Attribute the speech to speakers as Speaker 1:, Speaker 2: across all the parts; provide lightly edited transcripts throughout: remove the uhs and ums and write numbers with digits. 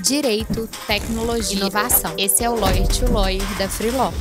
Speaker 1: direito, tecnologia, inovação. Esse é o Lawyer to Lawyer da Freeló.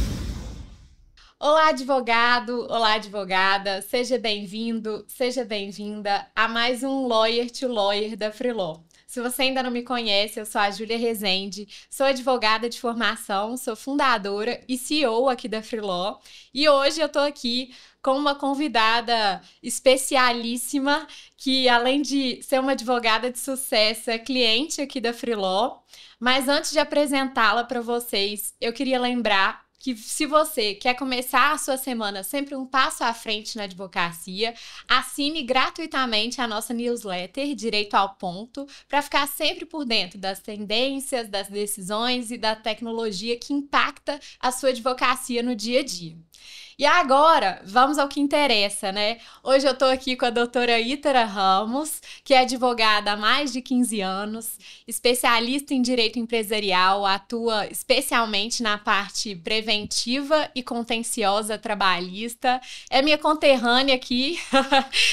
Speaker 1: Olá, advogado! Olá, advogada! Seja bem-vindo, seja bem-vinda a mais um Lawyer to Lawyer da Freeló. Se você ainda não me conhece, eu sou a Júlia Rezende, sou advogada de formação, sou fundadora e CEO aqui da Freeló. E hoje eu tô aqui com uma convidada especialíssima que, além de ser uma advogada de sucesso, é cliente aqui da Freeló. Mas antes de apresentá-la para vocês, eu queria lembrar que se você quer começar a sua semana sempre um passo à frente na advocacia, assine gratuitamente a nossa newsletter Direito ao Ponto para ficar sempre por dentro das tendências, das decisões e da tecnologia que impacta a sua advocacia no dia a dia. E agora, vamos ao que interessa, né? Hoje eu tô aqui com a doutora Ítara Ramos, que é advogada há mais de 15 anos, especialista em direito empresarial, atua especialmente na parte preventiva e contenciosa trabalhista. É minha conterrânea aqui,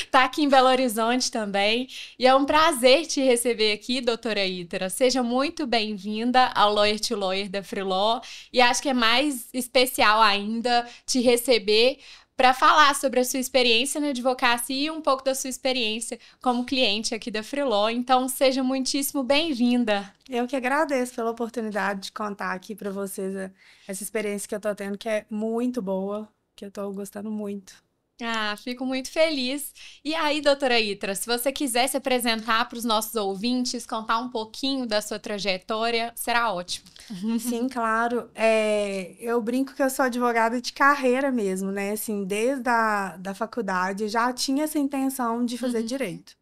Speaker 1: tá aqui em Belo Horizonte também. E é um prazer te receber aqui, doutora Ítara. Seja muito bem-vinda ao Lawyer to Lawyer da Freeló. E acho que é mais especial ainda te receber para falar sobre a sua experiência na advocacia e um pouco da sua experiência como cliente aqui da Freeló. Então, seja muitíssimo bem-vinda.
Speaker 2: Eu que agradeço pela oportunidade de contar aqui para vocês essa experiência que eu tô tendo, que é muito boa, que eu tô gostando muito.
Speaker 1: Fico muito feliz. E aí, doutora Ítara, se você quiser se apresentar para os nossos ouvintes, contar um pouquinho da sua trajetória, será ótimo.
Speaker 2: Sim, claro. Eu brinco que eu sou advogada de carreira mesmo, né? Assim, desde da faculdade, eu já tinha essa intenção de fazer direito.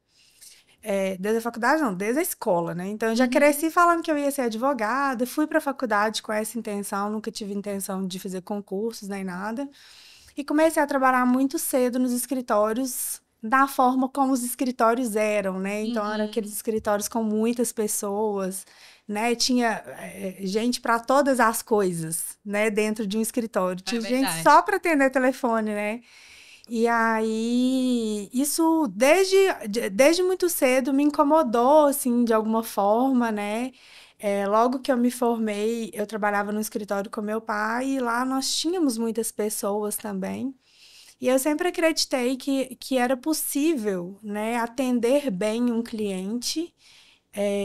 Speaker 2: Desde a faculdade, não, desde a escola, né? Então, eu já cresci falando que eu ia ser advogada, fui para a faculdade com essa intenção, nunca tive intenção de fazer concursos nem nada. E comecei a trabalhar muito cedo nos escritórios, da forma como os escritórios eram, né? Então, eram aqueles escritórios com muitas pessoas, né? Tinha gente para todas as coisas, né? Dentro de um escritório. Tinha gente só para atender telefone, né? E aí, isso desde muito cedo me incomodou, assim, de alguma forma, né? Logo que eu me formei, eu trabalhava no escritório com meu pai e lá nós tínhamos muitas pessoas também. E eu sempre acreditei que era possível, né, atender bem um cliente,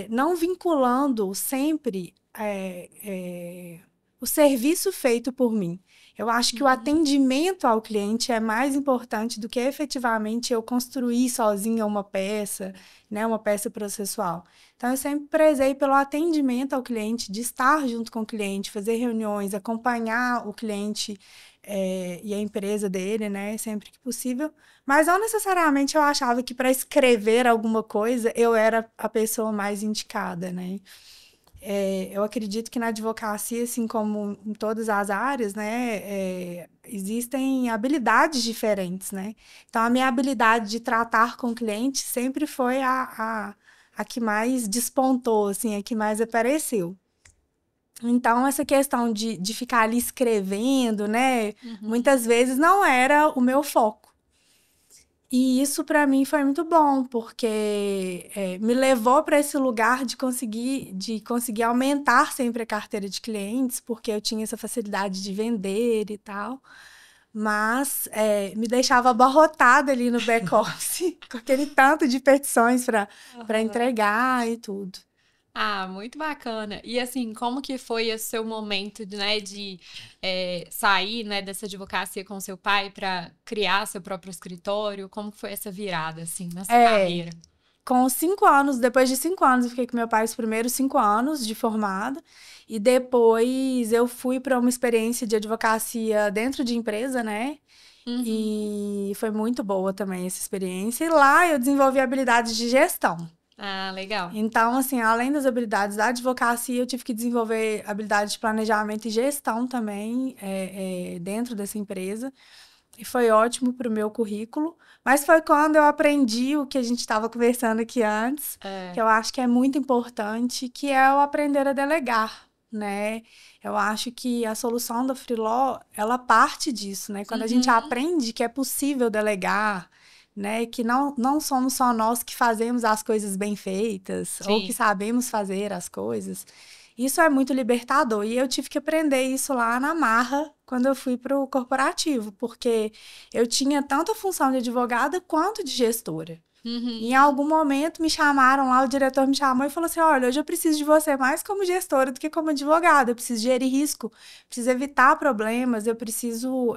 Speaker 2: não vinculando sempre o serviço feito por mim. Eu acho que o atendimento ao cliente é mais importante do que efetivamente eu construir sozinha uma peça, né, uma peça processual. Então, eu sempre prezei pelo atendimento ao cliente, de estar junto com o cliente, fazer reuniões, acompanhar o cliente e a empresa dele, né, sempre que possível. Mas não necessariamente eu achava que para escrever alguma coisa eu era a pessoa mais indicada, né? Eu acredito que na advocacia, assim como em todas as áreas, né, existem habilidades diferentes, né? Então, a minha habilidade de tratar com o cliente sempre foi a que mais despontou, assim, a que mais apareceu. Então, essa questão de ficar ali escrevendo, né, muitas vezes não era o meu foco. E isso para mim foi muito bom, porque me levou para esse lugar de conseguir aumentar sempre a carteira de clientes, porque eu tinha essa facilidade de vender e tal. Mas me deixava abarrotada ali no back-office, com aquele tanto de petições para entregar e tudo.
Speaker 1: Muito bacana. E assim, como que foi o seu momento, né, de sair, né, dessa advocacia com seu pai para criar seu próprio escritório? Como que foi essa virada, assim, nessa carreira?
Speaker 2: Com 5 anos, depois de 5 anos, eu fiquei com meu pai os primeiros 5 anos de formada. E depois eu fui para uma experiência de advocacia dentro de empresa, né? E foi muito boa também essa experiência. E lá eu desenvolvi habilidades de gestão.
Speaker 1: Legal.
Speaker 2: Então, assim, além das habilidades da advocacia, eu tive que desenvolver habilidades de planejamento e gestão também dentro dessa empresa. E foi ótimo para o meu currículo. Mas foi quando eu aprendi o que a gente estava conversando aqui antes, que eu acho que é muito importante, que é o aprender a delegar, né? Eu acho que a solução da Freeló, ela parte disso, né? Quando a gente aprende que é possível delegar, né? Que não somos só nós que fazemos as coisas bem feitas, ou que
Speaker 1: Sim.
Speaker 2: sabemos fazer as coisas. Isso é muito libertador. E eu tive que aprender isso lá na marra, quando eu fui para o corporativo, porque eu tinha tanto a função de advogada quanto de gestora. Em
Speaker 1: Uhum.
Speaker 2: algum momento me chamaram lá, o diretor me chamou e falou assim: olha, hoje eu preciso de você mais como gestora do que como advogada. Eu preciso gerir risco, preciso evitar problemas, eu preciso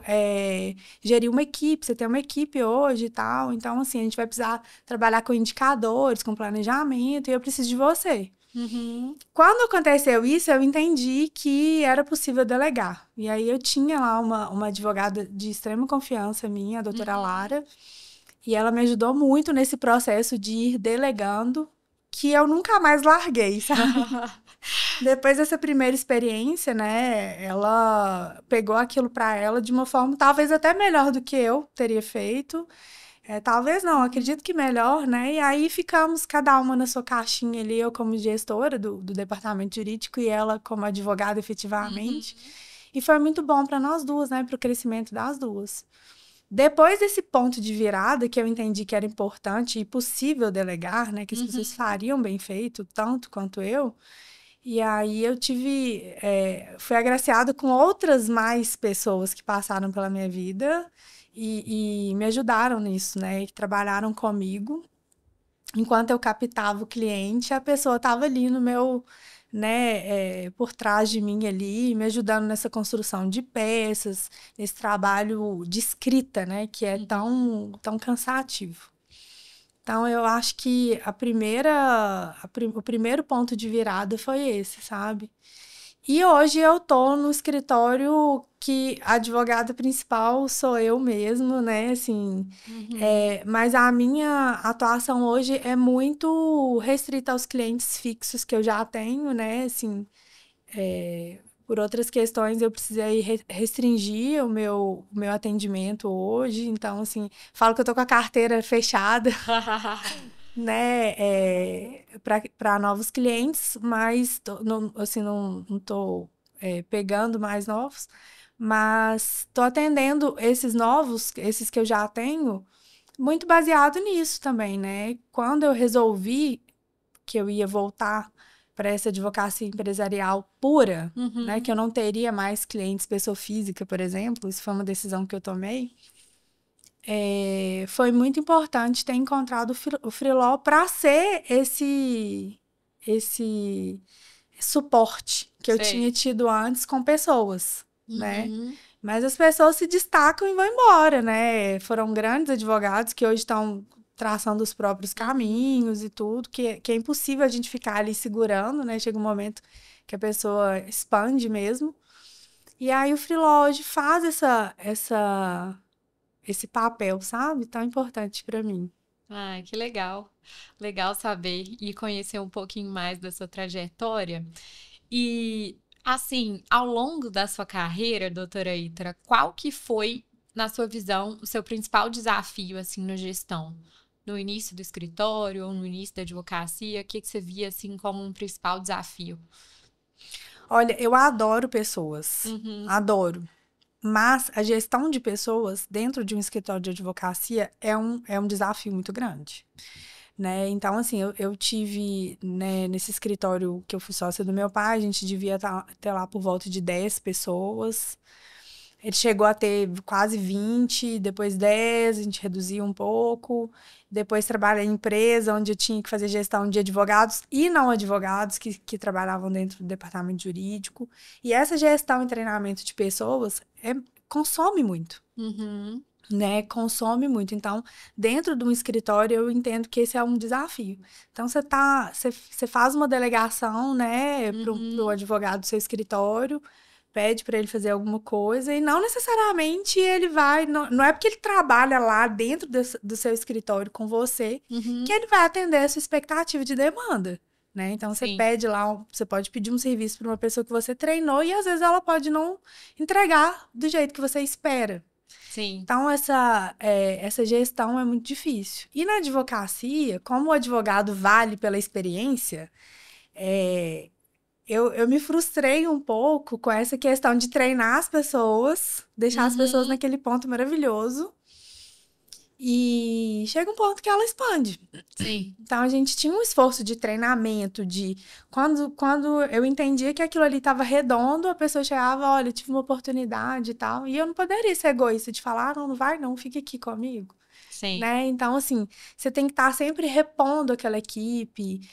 Speaker 2: gerir uma equipe. Você tem uma equipe hoje e tal. Então, assim, a gente vai precisar trabalhar com indicadores, com planejamento, e eu preciso de você.
Speaker 1: Uhum.
Speaker 2: Quando aconteceu isso, eu entendi que era possível delegar. E aí eu tinha lá uma advogada de extrema confiança minha, a doutora
Speaker 1: Uhum.
Speaker 2: Lara, e ela me ajudou muito nesse processo de ir delegando, que eu nunca mais larguei, sabe? Depois dessa primeira experiência, né, ela pegou aquilo para ela de uma forma talvez até melhor do que eu teria feito. Talvez não, acredito que melhor, né? E aí ficamos cada uma na sua caixinha ali, eu como gestora do departamento jurídico e ela como advogada
Speaker 1: Uhum.
Speaker 2: efetivamente. E foi muito bom para nós duas, né? Para o crescimento das duas. Depois desse ponto de virada, que eu entendi que era importante e possível delegar, né? Que as pessoas
Speaker 1: Uhum.
Speaker 2: fariam bem feito, tanto quanto eu. E aí eu fui agraciada com outras mais pessoas que passaram pela minha vida e me ajudaram nisso, né? Que trabalharam comigo. Enquanto eu captava o cliente, a pessoa estava ali no meu, né, por trás de mim ali, me ajudando nessa construção de peças, nesse trabalho de escrita, né? Que é
Speaker 1: Uhum.
Speaker 2: tão cansativo. Então, eu acho que o primeiro ponto de virada foi esse, sabe? E hoje eu tô no escritório que a advogada principal sou eu mesmo, né? Assim,
Speaker 1: Uhum.
Speaker 2: mas a minha atuação hoje é muito restrita aos clientes fixos que eu já tenho, né? Assim, por outras questões eu precisei restringir o meu atendimento hoje. Então, assim, falo que eu tô com a carteira fechada, né, para novos clientes, mas não, assim, não tô pegando mais novos, mas tô atendendo esses novos, esses que eu já tenho, muito baseado nisso também, né? Quando eu resolvi que eu ia voltar para essa advocacia empresarial pura, né, que
Speaker 1: Uhum.
Speaker 2: eu não teria mais clientes pessoa física, por exemplo, isso foi uma decisão que eu tomei. Foi muito importante ter encontrado o Freeló para ser esse suporte que eu tinha
Speaker 1: Sei.
Speaker 2: tido antes com pessoas, né?
Speaker 1: Uhum.
Speaker 2: Mas as pessoas se destacam e vão embora, né? Foram grandes advogados que hoje estão traçando os próprios
Speaker 1: Uhum.
Speaker 2: caminhos e tudo, que é impossível a gente ficar ali segurando, né? Chega um momento que a pessoa expande mesmo. E aí o Freeló hoje faz esse papel, sabe? Tão importante para mim.
Speaker 1: Ai, que legal. Legal saber e conhecer um pouquinho mais da sua trajetória. E, assim, ao longo da sua carreira, doutora Itra, qual que foi, na sua visão, o seu principal desafio, assim, na gestão? No início do escritório ou no início da advocacia, o que que você via, assim, como um principal desafio?
Speaker 2: Olha, eu adoro pessoas,
Speaker 1: Uhum.
Speaker 2: adoro. Mas a gestão de pessoas dentro de um escritório de advocacia é um desafio muito grande, né? Então, assim, eu tive, né, nesse escritório que eu fui sócia do meu pai, a gente devia ter lá por volta de 10 pessoas. Ele chegou a ter quase 20, depois 10, a gente reduziu um pouco. Depois trabalhei em empresa onde eu tinha que fazer gestão de advogados e não advogados que trabalhavam dentro do departamento jurídico. E essa gestão e treinamento de pessoas consome muito,
Speaker 1: Uhum.
Speaker 2: né? Consome muito. Então, dentro de um escritório, eu entendo que esse é um desafio. Então, você faz uma delegação, né, pro
Speaker 1: Uhum.
Speaker 2: advogado do seu escritório, pede para ele fazer alguma coisa e não necessariamente ele vai, não é porque ele trabalha lá dentro do seu escritório com você que
Speaker 1: Uhum.
Speaker 2: ele vai atender a sua expectativa de demanda. Né? Então você
Speaker 1: Sim,
Speaker 2: pede lá, você pode pedir um serviço para uma pessoa que você treinou e às vezes ela pode não entregar do jeito que você espera.
Speaker 1: sim.
Speaker 2: Então, essa gestão é muito difícil. E na advocacia, como o advogado vale pela experiência, é, eu me frustrei um pouco com essa questão de treinar as pessoas, deixar as pessoas
Speaker 1: Uhum.
Speaker 2: naquele ponto maravilhoso, E chega um ponto que ela expande.
Speaker 1: Sim.
Speaker 2: Então, a gente tinha um esforço de treinamento, quando eu entendia que aquilo ali estava redondo, a pessoa chegava, olha, eu tive uma oportunidade e tal, e eu não poderia ser egoísta de falar, não, não vai não, fica aqui comigo.
Speaker 1: Sim.
Speaker 2: Né? Então, assim, você tem que estar sempre repondo aquela equipe.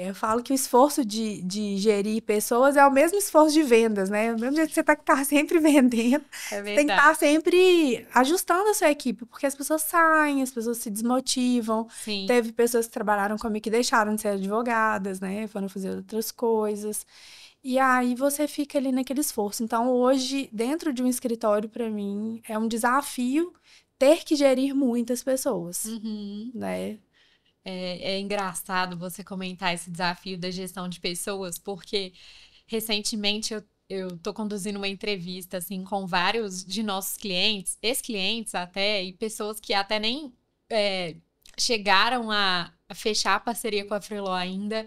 Speaker 2: Eu falo que o esforço de gerir pessoas é o mesmo esforço de vendas, né? O mesmo jeito que você tem que estar sempre vendendo,
Speaker 1: É
Speaker 2: você tem que estar
Speaker 1: verdade.
Speaker 2: sempre ajustando a sua equipe, porque as pessoas saem, as pessoas se desmotivam.
Speaker 1: Sim.
Speaker 2: Teve pessoas que trabalharam comigo que deixaram de ser advogadas, né? Foram fazer outras coisas. E aí você fica ali naquele esforço. Então, hoje, dentro de um escritório, para mim, é um desafio ter que gerir muitas pessoas,
Speaker 1: Uhum.
Speaker 2: né?
Speaker 1: É engraçado você comentar esse desafio da gestão de pessoas, porque recentemente eu tô conduzindo uma entrevista assim com vários de nossos clientes, ex-clientes até, e pessoas que até nem chegaram a fechar a parceria com a Freeló ainda.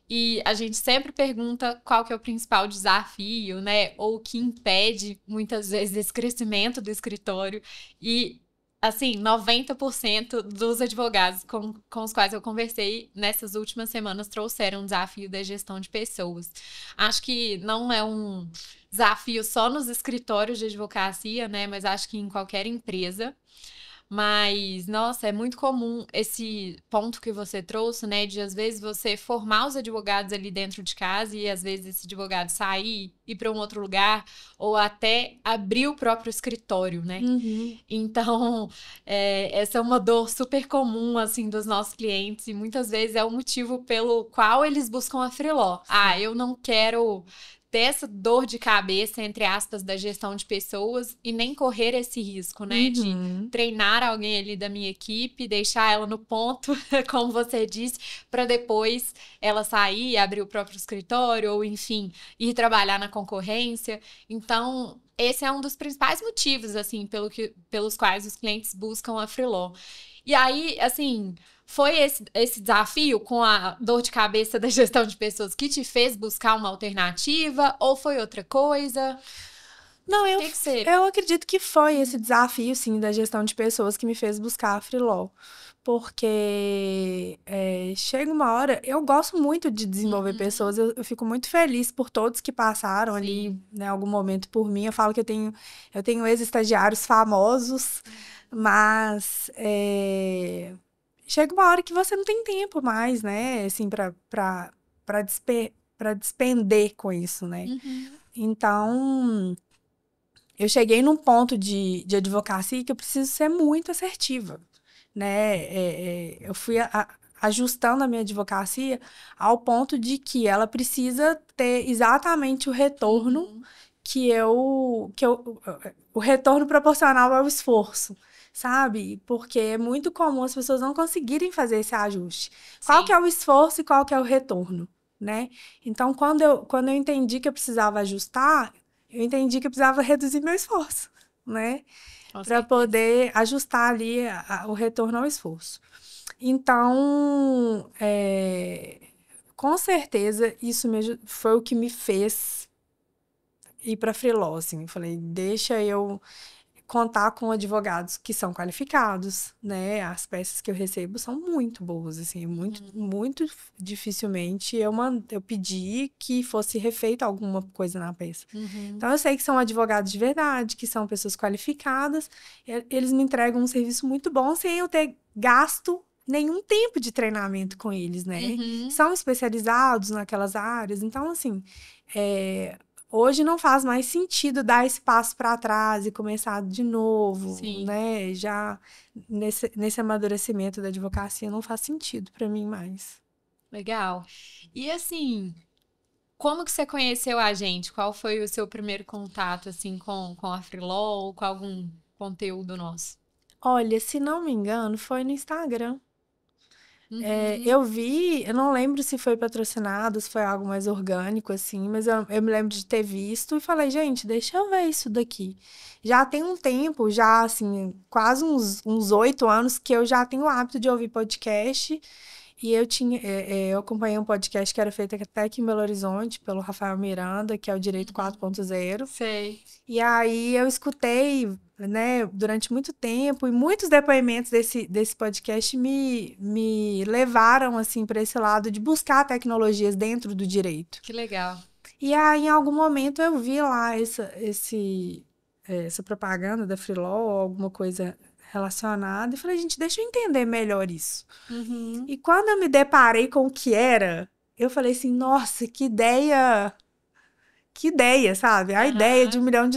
Speaker 1: E a gente sempre pergunta qual que é o principal desafio, né? Ou o que impede, muitas vezes, esse crescimento do escritório. E, assim, 90% dos advogados com os quais eu conversei nessas últimas semanas trouxeram o desafio da gestão de pessoas. Acho que não é um desafio só nos escritórios de advocacia, né? Mas acho que em qualquer empresa. Mas, nossa, é muito comum esse ponto que você trouxe, né? De às vezes você formar os advogados ali dentro de casa e às vezes esse advogado sair, ir para um outro lugar, ou até abrir o próprio escritório, né?
Speaker 2: Uhum.
Speaker 1: Então, essa é uma dor super comum, assim, dos nossos clientes, e muitas vezes é o motivo pelo qual eles buscam a Freeló. Ah, eu não quero ter essa dor de cabeça, entre aspas, da gestão de pessoas e nem correr esse risco, né? De
Speaker 2: Uhum.
Speaker 1: treinar alguém ali da minha equipe, deixar ela no ponto, como você disse, para depois ela sair e abrir o próprio escritório, ou enfim, ir trabalhar na concorrência. Então, esse é um dos principais motivos, assim, pelos quais os clientes buscam a Freeló. E aí, assim, foi esse desafio com a dor de cabeça da gestão de pessoas que te fez buscar uma alternativa, ou foi outra coisa?
Speaker 2: Não,
Speaker 1: O que que você...
Speaker 2: eu acredito que foi esse desafio, sim, da gestão de pessoas que me fez buscar a Freeló. Porque chega uma hora, eu gosto muito de desenvolver
Speaker 1: Uhum,
Speaker 2: pessoas, eu fico muito feliz por todos que passaram ali,
Speaker 1: sim.
Speaker 2: né, algum momento por mim. Eu falo que eu tenho ex-estagiários famosos, mas chega uma hora que você não tem tempo mais, né, assim, para despender com isso, né?
Speaker 1: Uhum,
Speaker 2: Então, eu cheguei num ponto de advocacia que eu preciso ser muito assertiva, né? Eu fui ajustando a minha advocacia ao ponto de que ela precisa ter exatamente o retorno
Speaker 1: uhum,
Speaker 2: o retorno proporcional ao esforço, sabe? Porque é muito comum as pessoas não conseguirem fazer esse ajuste. Qual que
Speaker 1: sim,
Speaker 2: é o esforço e qual que é o retorno, né? Então, quando eu entendi que eu precisava ajustar, eu entendi que eu precisava reduzir meu esforço, né?
Speaker 1: com
Speaker 2: Para
Speaker 1: certeza.
Speaker 2: poder ajustar ali o retorno ao esforço. Então, com certeza, isso foi o que me fez ir para freelance. Assim. Eu falei, deixa eu contar com advogados que são qualificados, né? As peças que eu recebo são muito boas, assim, muito,
Speaker 1: Uhum,
Speaker 2: muito dificilmente eu pedi que fosse refeita alguma coisa na peça.
Speaker 1: uhum,
Speaker 2: Então, eu sei que são advogados de verdade, que são pessoas qualificadas, eles me entregam um serviço muito bom sem eu ter gasto nenhum tempo de treinamento com eles, né?
Speaker 1: uhum,
Speaker 2: São especializados naquelas áreas, então, assim, é, hoje não faz mais sentido dar esse passo para trás e começar de novo,
Speaker 1: sim,
Speaker 2: né? Já nesse amadurecimento da advocacia não faz sentido para mim mais.
Speaker 1: legal. E assim, como que você conheceu a gente? Qual foi o seu primeiro contato, assim, com a Freeló ou com algum conteúdo nosso?
Speaker 2: Olha, se não me engano, foi no Instagram.
Speaker 1: Uhum,
Speaker 2: Eu vi, eu não lembro se foi patrocinado, se foi algo mais orgânico, assim, mas eu me lembro de ter visto e falei, gente, deixa eu ver isso daqui. Já tem um tempo, já, assim, quase uns 8 anos que eu já tenho o hábito de ouvir podcast E eu acompanhei um podcast que era feito até aqui em Belo Horizonte, pelo Rafael Miranda, que é o Direito 4.0.
Speaker 1: Sei.
Speaker 2: E aí eu escutei, né, durante muito tempo, e muitos depoimentos desse podcast me levaram, assim, para esse lado de buscar tecnologias dentro do direito.
Speaker 1: Que legal.
Speaker 2: E aí, em algum momento, eu vi lá essa propaganda da Freeló, ou alguma coisa relacionada, e falei, gente, deixa eu entender melhor isso.
Speaker 1: Uhum.
Speaker 2: E quando eu me deparei com o que era, eu falei assim, nossa, que ideia, sabe? A ideia de
Speaker 1: Aham.
Speaker 2: US$ 1 milhão,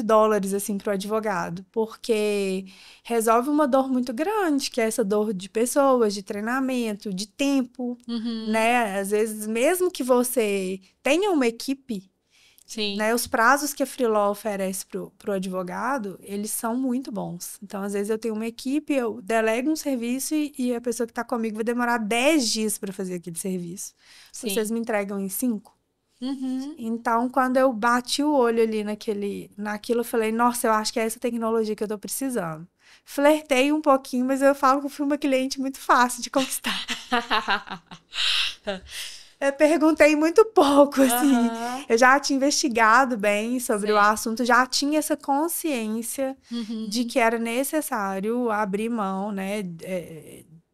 Speaker 2: assim, para o advogado, porque resolve uma dor muito grande, que é essa dor de pessoas, de treinamento, de tempo,
Speaker 1: Uhum.
Speaker 2: né? Às vezes, mesmo que você tenha uma equipe,
Speaker 1: Sim.
Speaker 2: né, os prazos que a Freeló oferece pro advogado, eles são muito bons. Então, às vezes, eu tenho uma equipe, eu delego um serviço e a pessoa que está comigo vai demorar 10 dias para fazer aquele serviço. Vocês
Speaker 1: Sim.
Speaker 2: me entregam em 5?
Speaker 1: Uhum.
Speaker 2: Então, quando eu bati o olho ali naquilo, eu falei, nossa, eu acho que é essa tecnologia que eu tô precisando. Flertei um pouquinho, mas eu falo que eu fui uma cliente muito fácil de conquistar. Eu perguntei muito pouco, assim.
Speaker 1: Aham.
Speaker 2: Eu já tinha investigado bem sobre o
Speaker 1: Sei.
Speaker 2: assunto, já tinha essa consciência de
Speaker 1: Uhum.
Speaker 2: que era necessário abrir mão, né,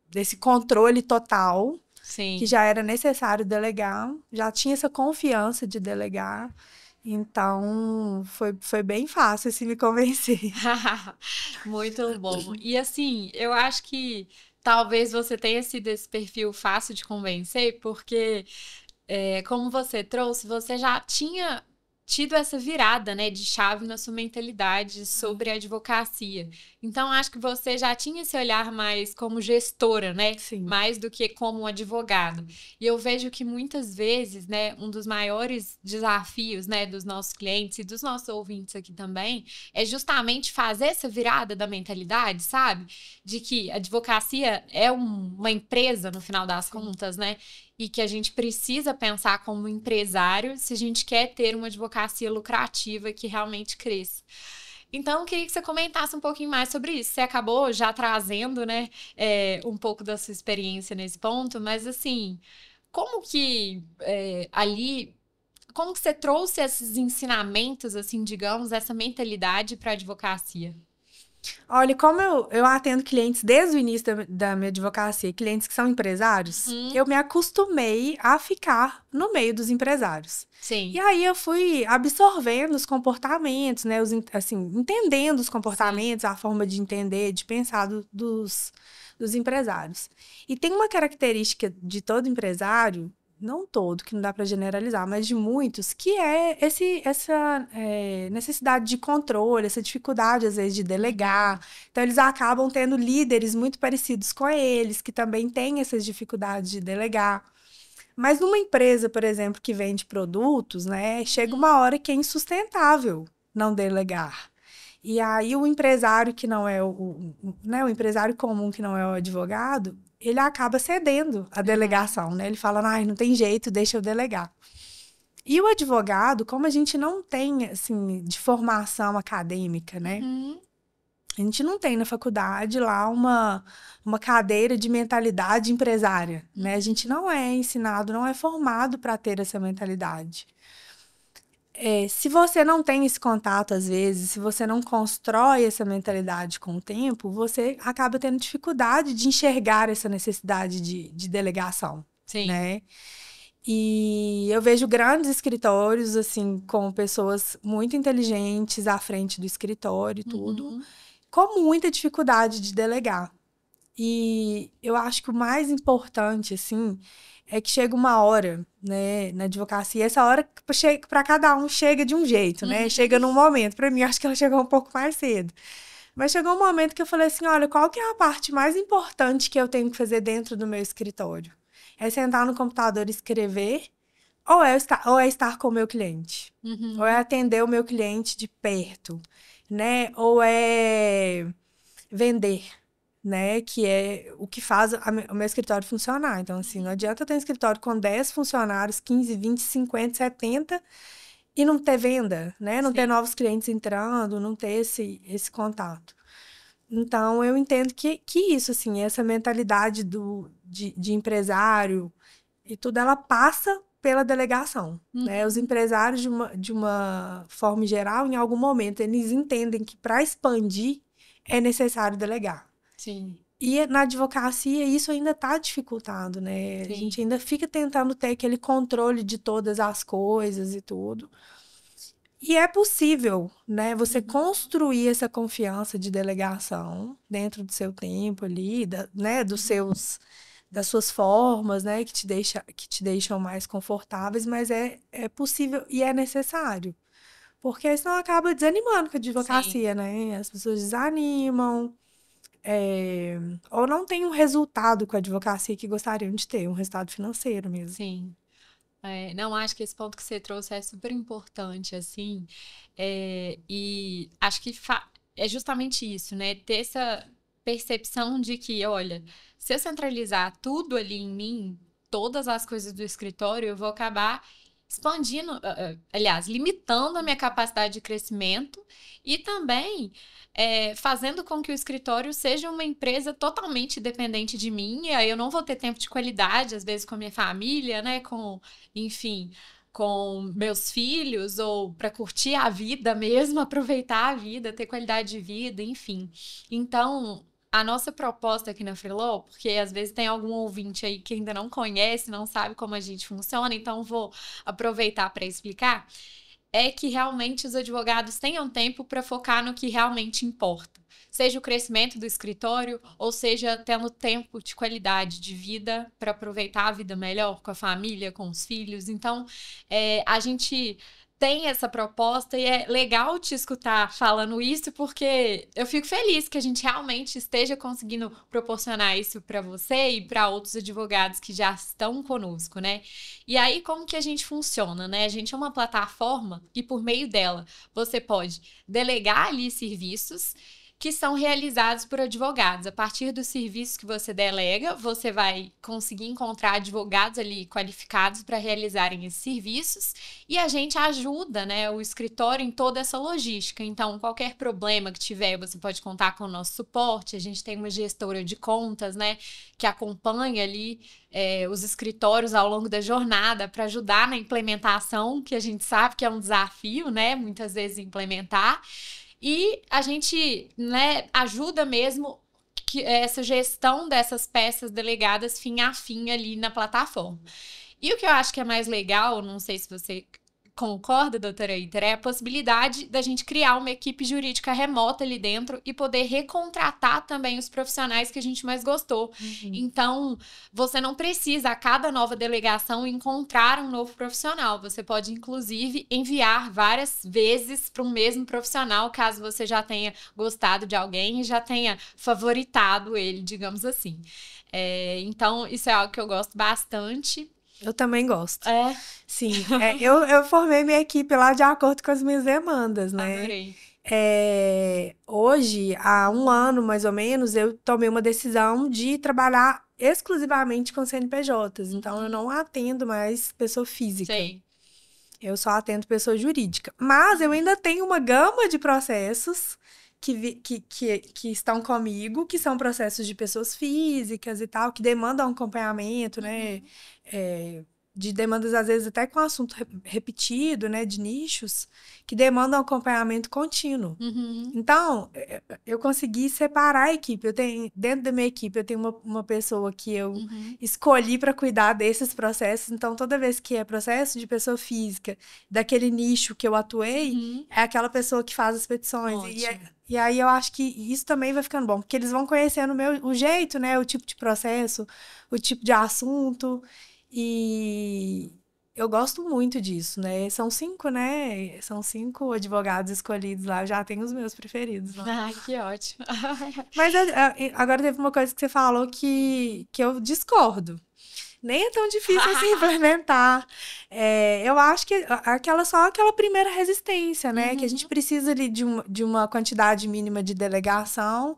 Speaker 2: desse controle total, que
Speaker 1: Sim.
Speaker 2: já era necessário delegar, já tinha essa confiança de delegar. Então, foi bem fácil, assim, me convencer.
Speaker 1: Muito bom. E assim, eu acho que talvez você tenha sido esse perfil fácil de convencer, porque como você trouxe, você já tinha tido essa virada, né, de chave na sua mentalidade sobre a advocacia. Então, acho que você já tinha esse olhar mais como gestora, né,
Speaker 2: Sim.
Speaker 1: mais do que como um advogado. E eu vejo que muitas vezes, né, um dos maiores desafios, né, dos nossos clientes e dos nossos ouvintes aqui também, é justamente fazer essa virada da mentalidade, sabe? De que a advocacia é uma empresa, no final das contas, né? E que a gente precisa pensar como empresário se a gente quer ter uma advocacia lucrativa que realmente cresça. Então, eu queria que você comentasse um pouquinho mais sobre isso. Você acabou já trazendo, né, um pouco da sua experiência nesse ponto, mas assim, como que como que você trouxe esses ensinamentos, assim, digamos, essa mentalidade para a advocacia?
Speaker 2: Olha, como eu atendo clientes desde o início da minha advocacia, clientes que são empresários,
Speaker 1: Uhum.
Speaker 2: eu me acostumei a ficar no meio dos empresários. E
Speaker 1: Sim,
Speaker 2: aí eu fui absorvendo os comportamentos, né? Assim, entendendo os
Speaker 1: sim.
Speaker 2: comportamentos, a forma de entender, de pensar dos empresários. E tem uma característica de todo empresário, não todo, que não dá para generalizar, mas de muitos, que é essa necessidade de controle, essa dificuldade, às vezes, de
Speaker 1: Uhum.
Speaker 2: delegar. Então, eles acabam tendo líderes muito parecidos com eles, que também têm essas dificuldades de delegar. Mas numa empresa, por exemplo, que vende produtos, né, chega
Speaker 1: Uhum.
Speaker 2: uma hora que é insustentável não delegar. E aí o empresário que não é né, o empresário comum que não é o advogado, ele acaba cedendo a
Speaker 1: Aham.
Speaker 2: delegação, né? Ele fala, ai, não tem jeito, deixa eu delegar. E o advogado, como a gente não tem, assim, de formação acadêmica, né?
Speaker 1: Uhum.
Speaker 2: A gente não tem na faculdade lá uma cadeira de mentalidade empresária, né? A gente
Speaker 1: Uhum.
Speaker 2: não é ensinado, não é formado para ter essa mentalidade. Se você não tem esse contato, às vezes, se você não constrói essa mentalidade com o tempo, você acaba tendo dificuldade de enxergar essa necessidade de delegação,
Speaker 1: Sim.
Speaker 2: né? E eu vejo grandes escritórios, assim, com pessoas muito inteligentes à frente do escritório e tudo,
Speaker 1: Uhum.
Speaker 2: com muita dificuldade de delegar. E eu acho que o mais importante, assim, é que chega uma hora, né, na advocacia, essa hora para cada um chega de um jeito, né?
Speaker 1: Uhum.
Speaker 2: Chega num momento. Para mim, acho que ela chegou um pouco mais cedo. Mas chegou um momento que eu falei assim: olha, qual que é a parte mais importante que eu tenho que fazer dentro do meu escritório? É sentar no computador e escrever, ou é estar com o meu cliente? Ou é
Speaker 1: Uhum.
Speaker 2: atender o meu cliente de perto, né? Ou é vender, né? Que é o que faz o meu escritório funcionar. Então, assim, não adianta eu ter um escritório com 10 funcionários, 15, 20, 50, 70 e não ter venda, né? Não ter
Speaker 1: Sim.
Speaker 2: novos clientes entrando, não ter esse contato. Então, eu entendo que isso, assim, essa mentalidade de empresário e tudo, ela passa pela delegação, né? Os empresários, de uma forma geral, em algum momento, eles entendem que para expandir é necessário delegar.
Speaker 1: Sim.
Speaker 2: E na advocacia isso ainda está dificultado, né?
Speaker 1: Sim.
Speaker 2: A gente ainda fica tentando ter aquele controle de todas as coisas e tudo. E é possível, né? Você construir essa confiança de delegação dentro do seu tempo ali, né? Das suas formas, né? Que te deixam mais confortáveis, mas é possível e é necessário. Porque senão acaba desanimando com a advocacia, né? As pessoas desanimam, ou não tem um resultado com a advocacia que gostariam de ter, um resultado financeiro mesmo.
Speaker 1: Sim. Não, acho que esse ponto que você trouxe é super importante, assim, e acho que é justamente isso, né? Ter essa percepção de que, olha, se eu centralizar tudo ali em mim, todas as coisas do escritório, eu vou acabar expandindo, aliás, limitando a minha capacidade de crescimento e também fazendo com que o escritório seja uma empresa totalmente dependente de mim, e aí eu não vou ter tempo de qualidade, às vezes, com a minha família, né? Enfim, com meus filhos, ou para curtir a vida mesmo, aproveitar a vida, ter qualidade de vida, enfim. Então, a nossa proposta aqui na Freeló, porque às vezes tem algum ouvinte aí que ainda não conhece, não sabe como a gente funciona, então vou aproveitar para explicar, é que realmente os advogados tenham tempo para focar no que realmente importa. Seja o crescimento do escritório, ou seja, tendo tempo de qualidade de vida para aproveitar a vida melhor com a família, com os filhos. Então, a gente tem essa proposta e é legal te escutar falando isso, porque eu fico feliz que a gente realmente esteja conseguindo proporcionar isso para você e para outros advogados que já estão conosco, né? E aí, como que a gente funciona, né? A gente é uma plataforma e por meio dela você pode delegar ali serviços que são realizados por advogados. A partir dos serviços que você delega, você vai conseguir encontrar advogados ali qualificados para realizarem esses serviços, e a gente ajuda, né, o escritório em toda essa logística. Então, qualquer problema que tiver, você pode contar com o nosso suporte. A gente tem uma gestora de contas, né, que acompanha ali os escritórios ao longo da jornada para ajudar na implementação, que a gente sabe que é um desafio, né, muitas vezes implementar. E a gente, né, ajuda mesmo essa gestão dessas peças delegadas fim a fim ali na plataforma. E o que eu acho que é mais legal, não sei se você concorda, doutora Iter, é a possibilidade da gente criar uma equipe jurídica remota ali dentro e poder recontratar também os profissionais que a gente mais gostou. Então, você não precisa, a cada nova delegação, encontrar um novo profissional. Você pode, inclusive, enviar várias vezes para um mesmo profissional, caso você já tenha gostado de alguém e já tenha favoritado ele, digamos assim. Então, isso é algo que eu gosto bastante.
Speaker 2: Eu também gosto. Sim. Eu formei minha equipe lá de acordo com as minhas demandas, né?
Speaker 1: Adorei.
Speaker 2: Hoje, há um ano mais ou menos, eu tomei uma decisão de trabalhar exclusivamente com CNPJs. Então, eu não atendo mais pessoa física.
Speaker 1: Sim.
Speaker 2: Eu só atendo pessoa jurídica. Mas eu ainda tenho uma gama de processos que estão comigo, que são processos de pessoas físicas e tal, que demandam acompanhamento, né? De demandas, às vezes, até com assunto repetido, né? De nichos, que demandam acompanhamento contínuo. Então, eu consegui separar a equipe. Dentro da minha equipe, eu tenho uma pessoa que eu escolhi para cuidar desses processos. Então, toda vez que é processo de pessoa física, daquele nicho que eu atuei, é aquela pessoa que faz as petições. E aí, eu acho que isso também vai ficando bom, porque eles vão conhecendo o jeito, né? O tipo de processo, o tipo de assunto. E eu gosto muito disso, né? São 5, né? São 5 advogados escolhidos lá. Eu já tenho os meus preferidos lá.
Speaker 1: Ai, que ótimo.
Speaker 2: Mas agora teve uma coisa que você falou que eu discordo. Nem é tão difícil assim implementar. Eu acho que só aquela primeira resistência, né? Que a gente precisa ali de uma quantidade mínima de delegação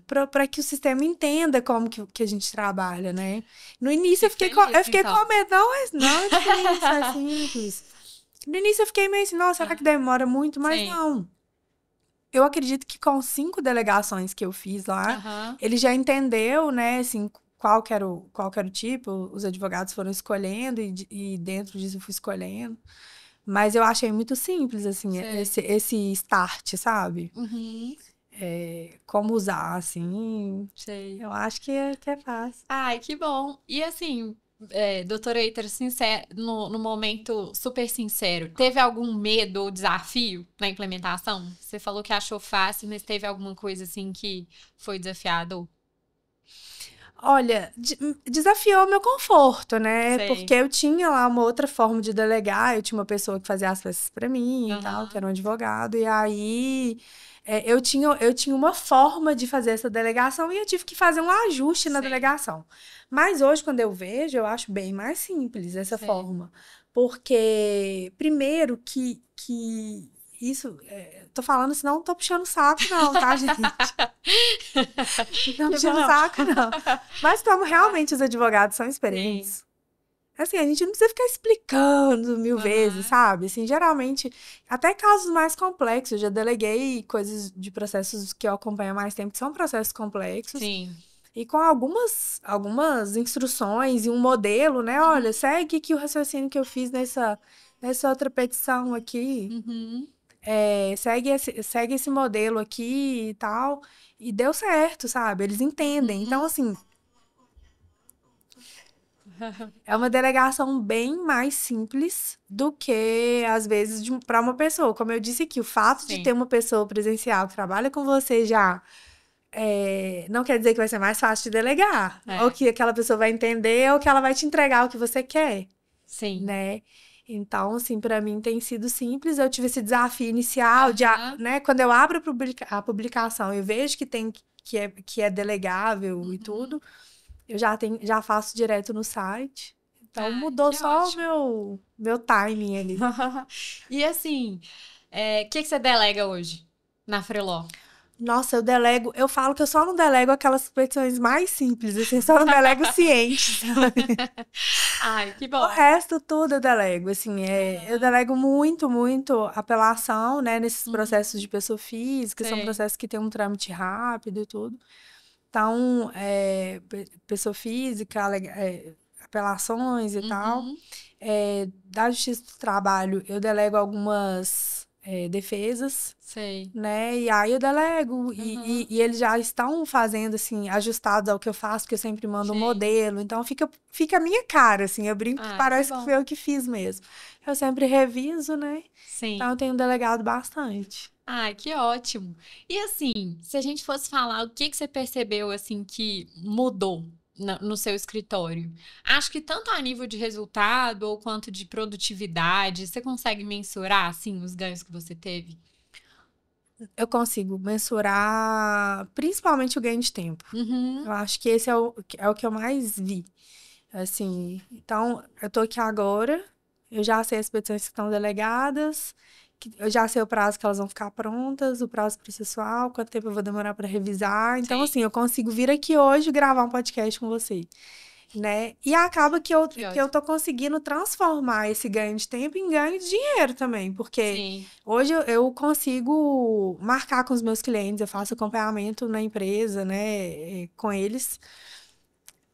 Speaker 2: para que o sistema entenda como que a gente trabalha, né? No início eu fiquei com medo. Não é difícil, é simples. No início eu fiquei meio assim, nossa, será que demora muito? Mas não. Eu acredito que com 5 delegações que eu fiz lá, ele já entendeu, né, assim, qual que era o tipo, os advogados foram escolhendo e dentro disso eu fui escolhendo. Mas eu achei muito simples, assim, esse start, sabe?
Speaker 1: Uhum.
Speaker 2: Como usar, assim.
Speaker 1: Sei.
Speaker 2: Eu acho que é fácil.
Speaker 1: Ai, que bom. E assim, doutora Eiter, no momento super sincero, teve algum medo ou desafio na implementação? Você falou que achou fácil, mas teve alguma coisa assim que foi desafiador?
Speaker 2: Olha, desafiou meu conforto, né?
Speaker 1: Sei.
Speaker 2: Porque eu tinha lá uma outra forma de delegar, eu tinha uma pessoa que fazia as peças pra mim e tal,
Speaker 1: Aham.
Speaker 2: que era um advogado, e aí eu tinha uma forma de fazer essa delegação e eu tive que fazer um ajuste na
Speaker 1: Sei.
Speaker 2: delegação. Mas hoje, quando eu vejo, eu acho bem mais simples essa
Speaker 1: Sei.
Speaker 2: forma. Porque, primeiro, que isso, tô falando, senão não tô puxando saco, não, tá, gente? Não
Speaker 1: Que
Speaker 2: puxando
Speaker 1: bom.
Speaker 2: saco, não. Mas como realmente os advogados são experientes, assim, a gente não precisa ficar explicando mil vezes,
Speaker 1: Aham.
Speaker 2: sabe? Assim, geralmente, até casos mais complexos, eu já deleguei coisas de processos que eu acompanho há mais tempo, que são processos complexos,
Speaker 1: Sim.
Speaker 2: e com algumas instruções e um modelo, né? Olha, segue aqui o raciocínio que eu fiz nessa outra petição aqui.
Speaker 1: Uhum.
Speaker 2: Segue esse modelo aqui e tal. E deu certo, sabe? Eles entendem. Então, assim, é uma delegação bem mais simples do que, às vezes, para uma pessoa. Como eu disse aqui, o fato de
Speaker 1: Sim.
Speaker 2: ter uma pessoa presencial que trabalha com você já não quer dizer que vai ser mais fácil de delegar. Ou que aquela pessoa vai entender, ou que ela vai te entregar o que você quer,
Speaker 1: Sim.
Speaker 2: né? Então, assim, para mim tem sido simples. Eu tive esse desafio inicial de, né, quando eu abro a publicação, eu vejo que é delegável e tudo, eu já faço direto no site. Então, mudou
Speaker 1: Que
Speaker 2: só
Speaker 1: ótimo.
Speaker 2: o meu timing ali.
Speaker 1: E assim, o que você delega hoje na Freeló?
Speaker 2: Nossa, eu falo que eu só não delego aquelas petições mais simples, assim, só não delego cientes, sabe?
Speaker 1: Ai, que
Speaker 2: O
Speaker 1: bom.
Speaker 2: resto tudo eu delego, assim, eu delego muito, muito apelação, né, nesses processos de pessoa física, são
Speaker 1: Sei.
Speaker 2: processos que tem um trâmite rápido e tudo. Então, pessoa física, apelações e tal.
Speaker 1: Uhum.
Speaker 2: Da Justiça do Trabalho, eu delego algumas defesas,
Speaker 1: Sei.
Speaker 2: né? E aí eu delego,
Speaker 1: Uhum.
Speaker 2: e eles já estão fazendo, assim, ajustados ao que eu faço, que eu sempre mando um
Speaker 1: Sim.
Speaker 2: modelo. Então, fica a minha cara, assim, eu brinco que
Speaker 1: Ai, que
Speaker 2: parece que
Speaker 1: bom.
Speaker 2: foi eu que fiz mesmo. Eu sempre reviso, né?
Speaker 1: Sim.
Speaker 2: Então, eu tenho delegado bastante.
Speaker 1: Ai, que ótimo. E assim, se a gente fosse falar, o que você percebeu, assim, que mudou no seu escritório? Acho que tanto a nível de resultado ou quanto de produtividade, você consegue mensurar, assim, os ganhos que você teve?
Speaker 2: Eu consigo mensurar principalmente o ganho de tempo.
Speaker 1: Uhum.
Speaker 2: Eu acho que esse é o que eu mais vi. Assim, então, eu tô aqui agora, eu já sei as petições que estão delegadas, eu já sei o prazo que elas vão ficar prontas, o prazo processual, quanto tempo eu vou demorar para revisar. Então,
Speaker 1: Sim.
Speaker 2: assim, eu consigo vir aqui hoje gravar um podcast com você, né? E acaba que eu tô conseguindo transformar esse ganho de tempo em ganho de dinheiro também, porque
Speaker 1: Sim.
Speaker 2: hoje eu consigo marcar com os meus clientes, eu faço acompanhamento na empresa, né, com eles,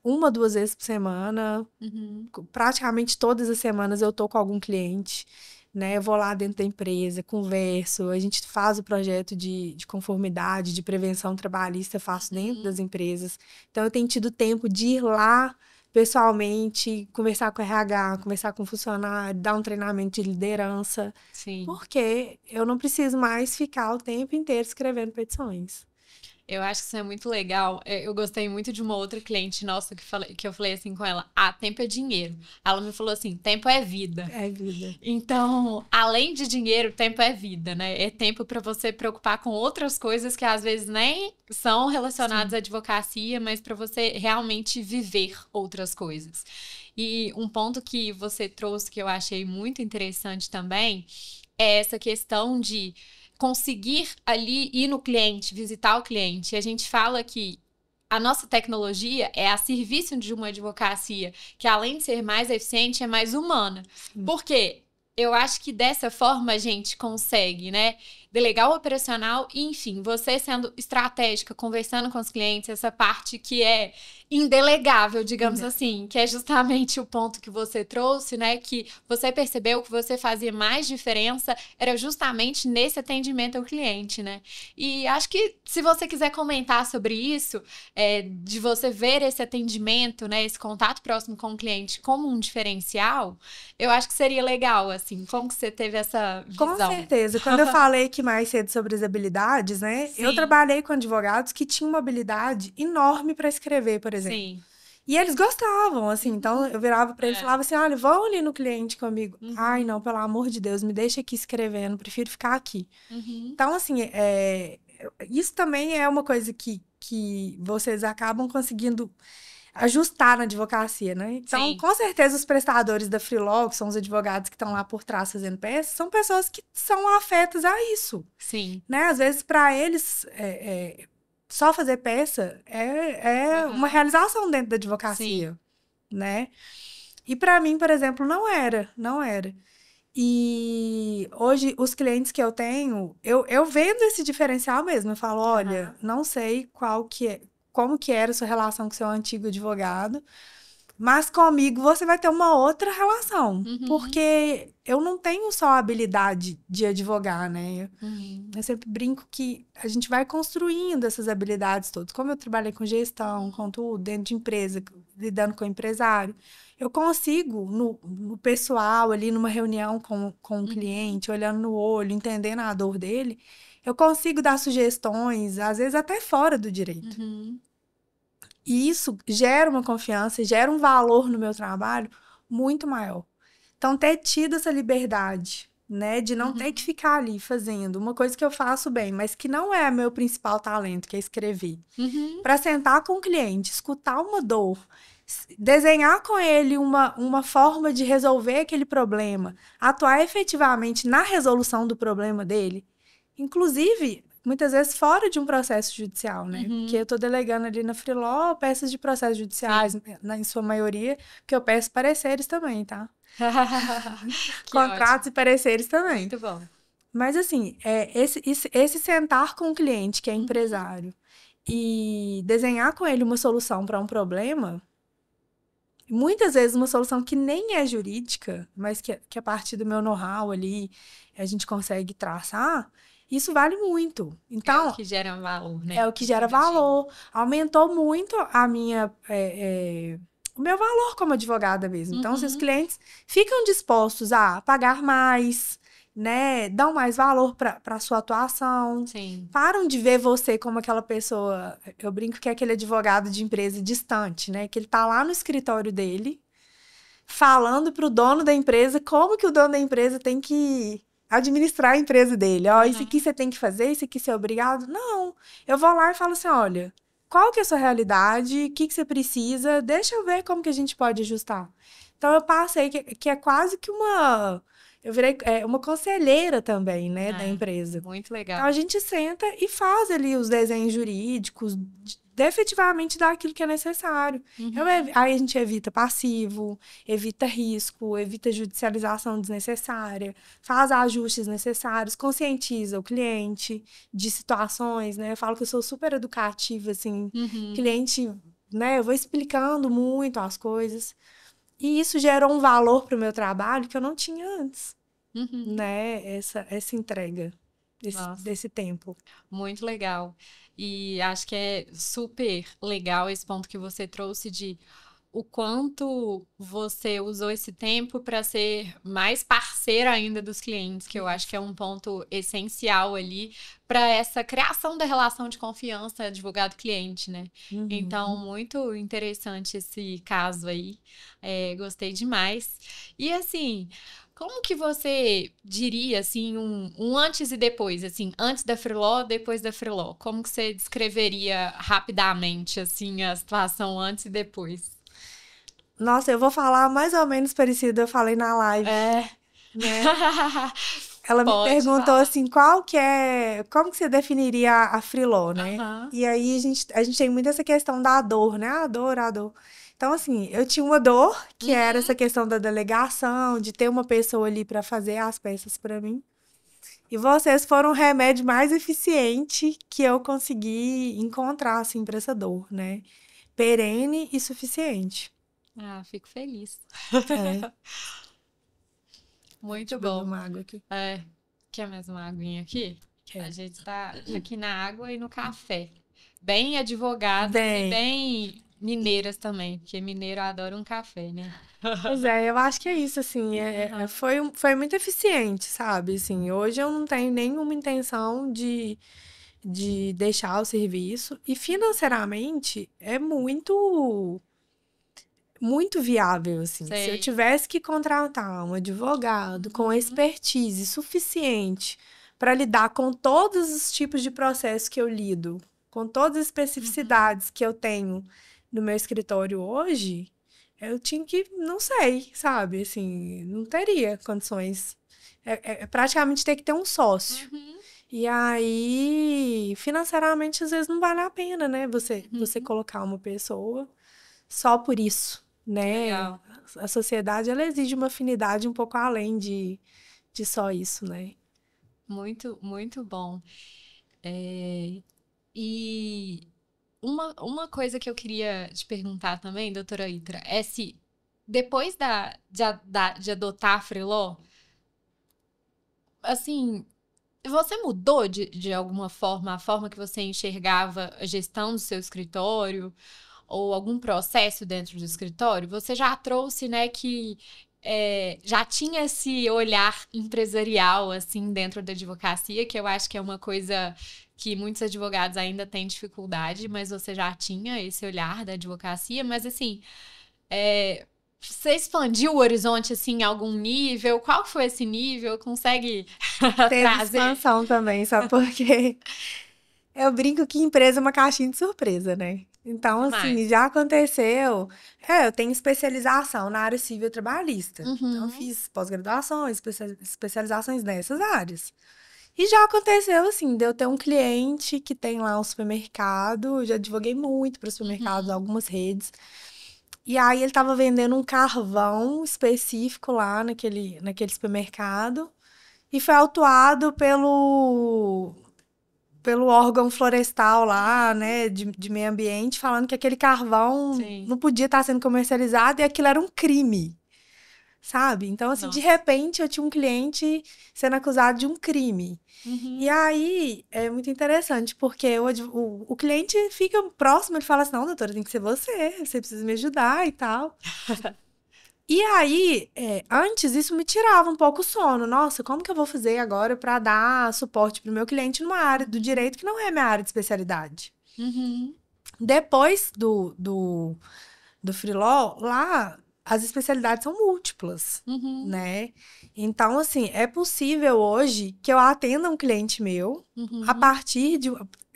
Speaker 2: 1, 2 vezes por semana.
Speaker 1: Uhum.
Speaker 2: Praticamente todas as semanas eu tô com algum cliente, né? Eu vou lá dentro da empresa, converso, a gente faz o projeto de conformidade, de prevenção trabalhista, eu faço dentro das empresas. Então, eu tenho tido tempo de ir lá pessoalmente, conversar com o RH, conversar com o funcionário, dar um treinamento de liderança,
Speaker 1: Sim.
Speaker 2: porque eu não preciso mais ficar o tempo inteiro escrevendo petições.
Speaker 1: Eu acho que isso é muito legal. Eu gostei muito de uma outra cliente nossa que eu falei assim com ela: tempo é dinheiro. Ela me falou assim: tempo é vida.
Speaker 2: É vida.
Speaker 1: Então, além de dinheiro, tempo é vida, né? É tempo para você preocupar com outras coisas que às vezes nem são relacionadas à advocacia, mas para você realmente viver outras coisas. E um ponto que você trouxe que eu achei muito interessante também é essa questão de conseguir ali ir no cliente, visitar o cliente. E a gente fala que a nossa tecnologia é a serviço de uma advocacia que, além de ser mais eficiente, é mais humana. Por quê? Eu acho que dessa forma a gente consegue, né, delegar o operacional e, enfim, você sendo estratégica, conversando com os clientes, essa parte que é indelegável, digamos assim, que é justamente o ponto que você trouxe, né? Que você percebeu que você fazia mais diferença era justamente nesse atendimento ao cliente, né? E acho que se você quiser comentar sobre isso, de você ver esse atendimento, né? Esse contato próximo com o cliente como um diferencial, eu acho que seria legal, assim. Como que você teve essa visão?
Speaker 2: Com certeza. Quando eu falei que mais cedo sobre as habilidades, né?
Speaker 1: Sim.
Speaker 2: Eu trabalhei com advogados que tinham uma habilidade enorme para escrever, por exemplo.
Speaker 1: Sim.
Speaker 2: E eles gostavam, assim. Então, eu virava para eles e falava assim, olha, vão ali no cliente comigo. Ai, não, pelo amor de Deus, me deixa aqui escrevendo, prefiro ficar aqui. Então, assim, isso também é uma coisa que vocês acabam conseguindo ajustar na advocacia, né? Então,
Speaker 1: Sim.
Speaker 2: com certeza, os prestadores da Freeló, que são os advogados que estão lá por trás fazendo peças, são pessoas que são afetas a isso.
Speaker 1: Sim.
Speaker 2: Né? Às vezes, para eles, só fazer peça é uma realização dentro da advocacia, né? E para mim, por exemplo, não era. E hoje, os clientes que eu tenho, eu vendo esse diferencial mesmo. Eu falo, olha, não sei como que era a sua relação com seu antigo advogado, mas comigo você vai ter uma outra relação. Porque eu não tenho só a habilidade de advogar, né? Eu sempre brinco que a gente vai construindo essas habilidades todas. Como eu trabalhei com gestão, com tudo, dentro de empresa, lidando com empresário, eu consigo, no pessoal, ali numa reunião com um cliente, olhando no olho, entendendo a dor dele, eu consigo dar sugestões, às vezes até fora do direito. E isso gera uma confiança, gera um valor no meu trabalho muito maior. Então, ter tido essa liberdade, né, de não ter que ficar ali fazendo uma coisa que eu faço bem, mas que não é meu principal talento, que é escrever. Para sentar com o cliente, escutar uma dor, desenhar com ele uma forma de resolver aquele problema, atuar efetivamente na resolução do problema dele, inclusive muitas vezes fora de um processo judicial, né? Porque eu tô delegando ali na Freeló peças de processos judiciais, em sua maioria, porque eu peço pareceres também, tá? Contratos e pareceres também.
Speaker 1: Muito bom.
Speaker 2: Mas, assim, esse sentar com o cliente, que é empresário, e desenhar com ele uma solução para um problema, muitas vezes uma solução que nem é jurídica, mas que a partir do meu know-how ali, a gente consegue traçar, isso vale muito. Então,
Speaker 1: é o que gera valor, né?
Speaker 2: É o que gera valor. Aumentou muito a minha... o meu valor como advogada mesmo. Então, se os clientes ficam dispostos a pagar mais, né? Dão mais valor para a sua atuação.
Speaker 1: Sim.
Speaker 2: Param de ver você como aquela pessoa... Eu brinco que é aquele advogado de empresa distante, né? Que ele tá lá no escritório dele, falando pro dono da empresa como que o dono da empresa tem que administrar a empresa dele. Ó, isso aqui você tem que fazer, isso aqui você é obrigado. Não. Eu vou lá e falo assim, olha, qual que é a sua realidade? O que você precisa? Deixa eu ver como que a gente pode ajustar. Então, eu passei que é quase que uma... Eu virei uma conselheira também, né, da empresa.
Speaker 1: Muito legal.
Speaker 2: Então, a gente senta e faz ali os desenhos jurídicos, efetivamente dar aquilo que é necessário. Aí a gente evita passivo, evita risco, evita judicialização desnecessária, faz ajustes necessários, conscientiza o cliente de situações, né? Eu falo que eu sou super educativa, assim, cliente, né? Eu vou explicando muito as coisas. E isso gerou um valor para o meu trabalho que eu não tinha antes, né? Essa entrega desse tempo.
Speaker 1: Muito legal. E acho que é super legal esse ponto que você trouxe de o quanto você usou esse tempo para ser mais parceira ainda dos clientes, que eu acho que é um ponto essencial ali para essa criação da relação de confiança advogado-cliente, né? Então, muito interessante esse caso aí. Gostei demais. E assim, como que você diria, assim, um antes e depois, assim, antes da Freeló, depois da Freeló? Como que você descreveria rapidamente, assim, a situação antes e depois?
Speaker 2: Nossa, eu vou falar mais ou menos parecido, eu falei na live. Né? Ela me perguntou assim, como que você definiria a Freeló, né? E aí a gente tem muito essa questão da dor, né? A dor. Então, assim, eu tinha uma dor, que era essa questão da delegação, de ter uma pessoa ali para fazer as peças para mim. E vocês foram o remédio mais eficiente que eu consegui encontrar, assim, pra essa dor, né? Perene e suficiente.
Speaker 1: Ah, fico feliz.
Speaker 2: É. Deixa
Speaker 1: Muito
Speaker 2: eu beber
Speaker 1: bom.
Speaker 2: uma água aqui.
Speaker 1: É, quer mais uma aguinha aqui? A
Speaker 2: Quero.
Speaker 1: gente tá aqui na água e no café. Bem advogadas e
Speaker 2: Bem,
Speaker 1: bem mineiras também, porque mineiro adora um café, né?
Speaker 2: pois é, eu acho que é isso, assim,
Speaker 1: Aham.
Speaker 2: foi muito eficiente, sabe? Assim, hoje eu não tenho nenhuma intenção de deixar o serviço, e financeiramente é muito viável, assim. Se eu
Speaker 1: Sei.
Speaker 2: tivesse que contratar um advogado com
Speaker 1: Uhum,
Speaker 2: expertise suficiente para lidar com todos os tipos de processos que eu lido, com todas as
Speaker 1: uhum.
Speaker 2: especificidades que eu tenho no meu escritório hoje, eu tinha que, não sei, sabe? Assim, não teria condições. É praticamente ter que ter um sócio.
Speaker 1: Uhum,
Speaker 2: E aí, financeiramente, às vezes não vale a pena, né? Você
Speaker 1: uhum.
Speaker 2: colocar uma pessoa só por isso, né?
Speaker 1: Legal.
Speaker 2: A sociedade, ela exige uma afinidade um pouco além de só isso, né?
Speaker 1: Muito, muito bom. É, e uma coisa que eu queria te perguntar também, doutora Itra, é se depois de adotar a Freeló, assim, você mudou de alguma forma a forma que você enxergava a gestão do seu escritório ou algum processo dentro do escritório? Você já trouxe, né, que já tinha esse olhar empresarial, assim, dentro da advocacia, que eu acho que é uma coisa que muitos advogados ainda têm dificuldade, mas você já tinha esse olhar da advocacia, mas assim, você expandiu o horizonte, assim, em algum nível? Qual foi esse nível? Consegue
Speaker 2: Teve
Speaker 1: trazer?
Speaker 2: expansão também, sabe por quê? Eu brinco que empresa é uma caixinha de surpresa, né? Então, assim,
Speaker 1: Demais.
Speaker 2: já aconteceu. Eu tenho especialização na área civil trabalhista. Então, eu
Speaker 1: Uhum,
Speaker 2: fiz pós-graduações, especializações nessas áreas. E já aconteceu, assim, de eu ter um cliente que tem lá um supermercado. Eu já advoguei muito para supermercados,
Speaker 1: uhum.
Speaker 2: algumas redes. E aí, ele estava vendendo um carvão específico lá naquele supermercado. E foi autuado pelo órgão florestal lá, né, de meio ambiente, falando que aquele carvão
Speaker 1: Sim.
Speaker 2: não podia estar sendo comercializado e aquilo era um crime, sabe? Então, assim, de
Speaker 1: Nossa.
Speaker 2: repente eu tinha um cliente sendo acusado de um crime. E
Speaker 1: Uhum.
Speaker 2: aí é muito interessante, porque o cliente fica próximo, ele fala assim: não, doutora, tem que ser você precisa me ajudar e tal. E aí, antes isso me tirava um pouco o sono. Nossa, como que eu vou fazer agora para dar suporte para o meu cliente numa área do
Speaker 1: Uhum.
Speaker 2: direito que não é minha área de especialidade?
Speaker 1: Uhum.
Speaker 2: Depois do Freelaw, lá as especialidades são múltiplas,
Speaker 1: Uhum.
Speaker 2: né? Então, assim, é possível hoje que eu atenda um cliente meu a
Speaker 1: Uhum.
Speaker 2: partir de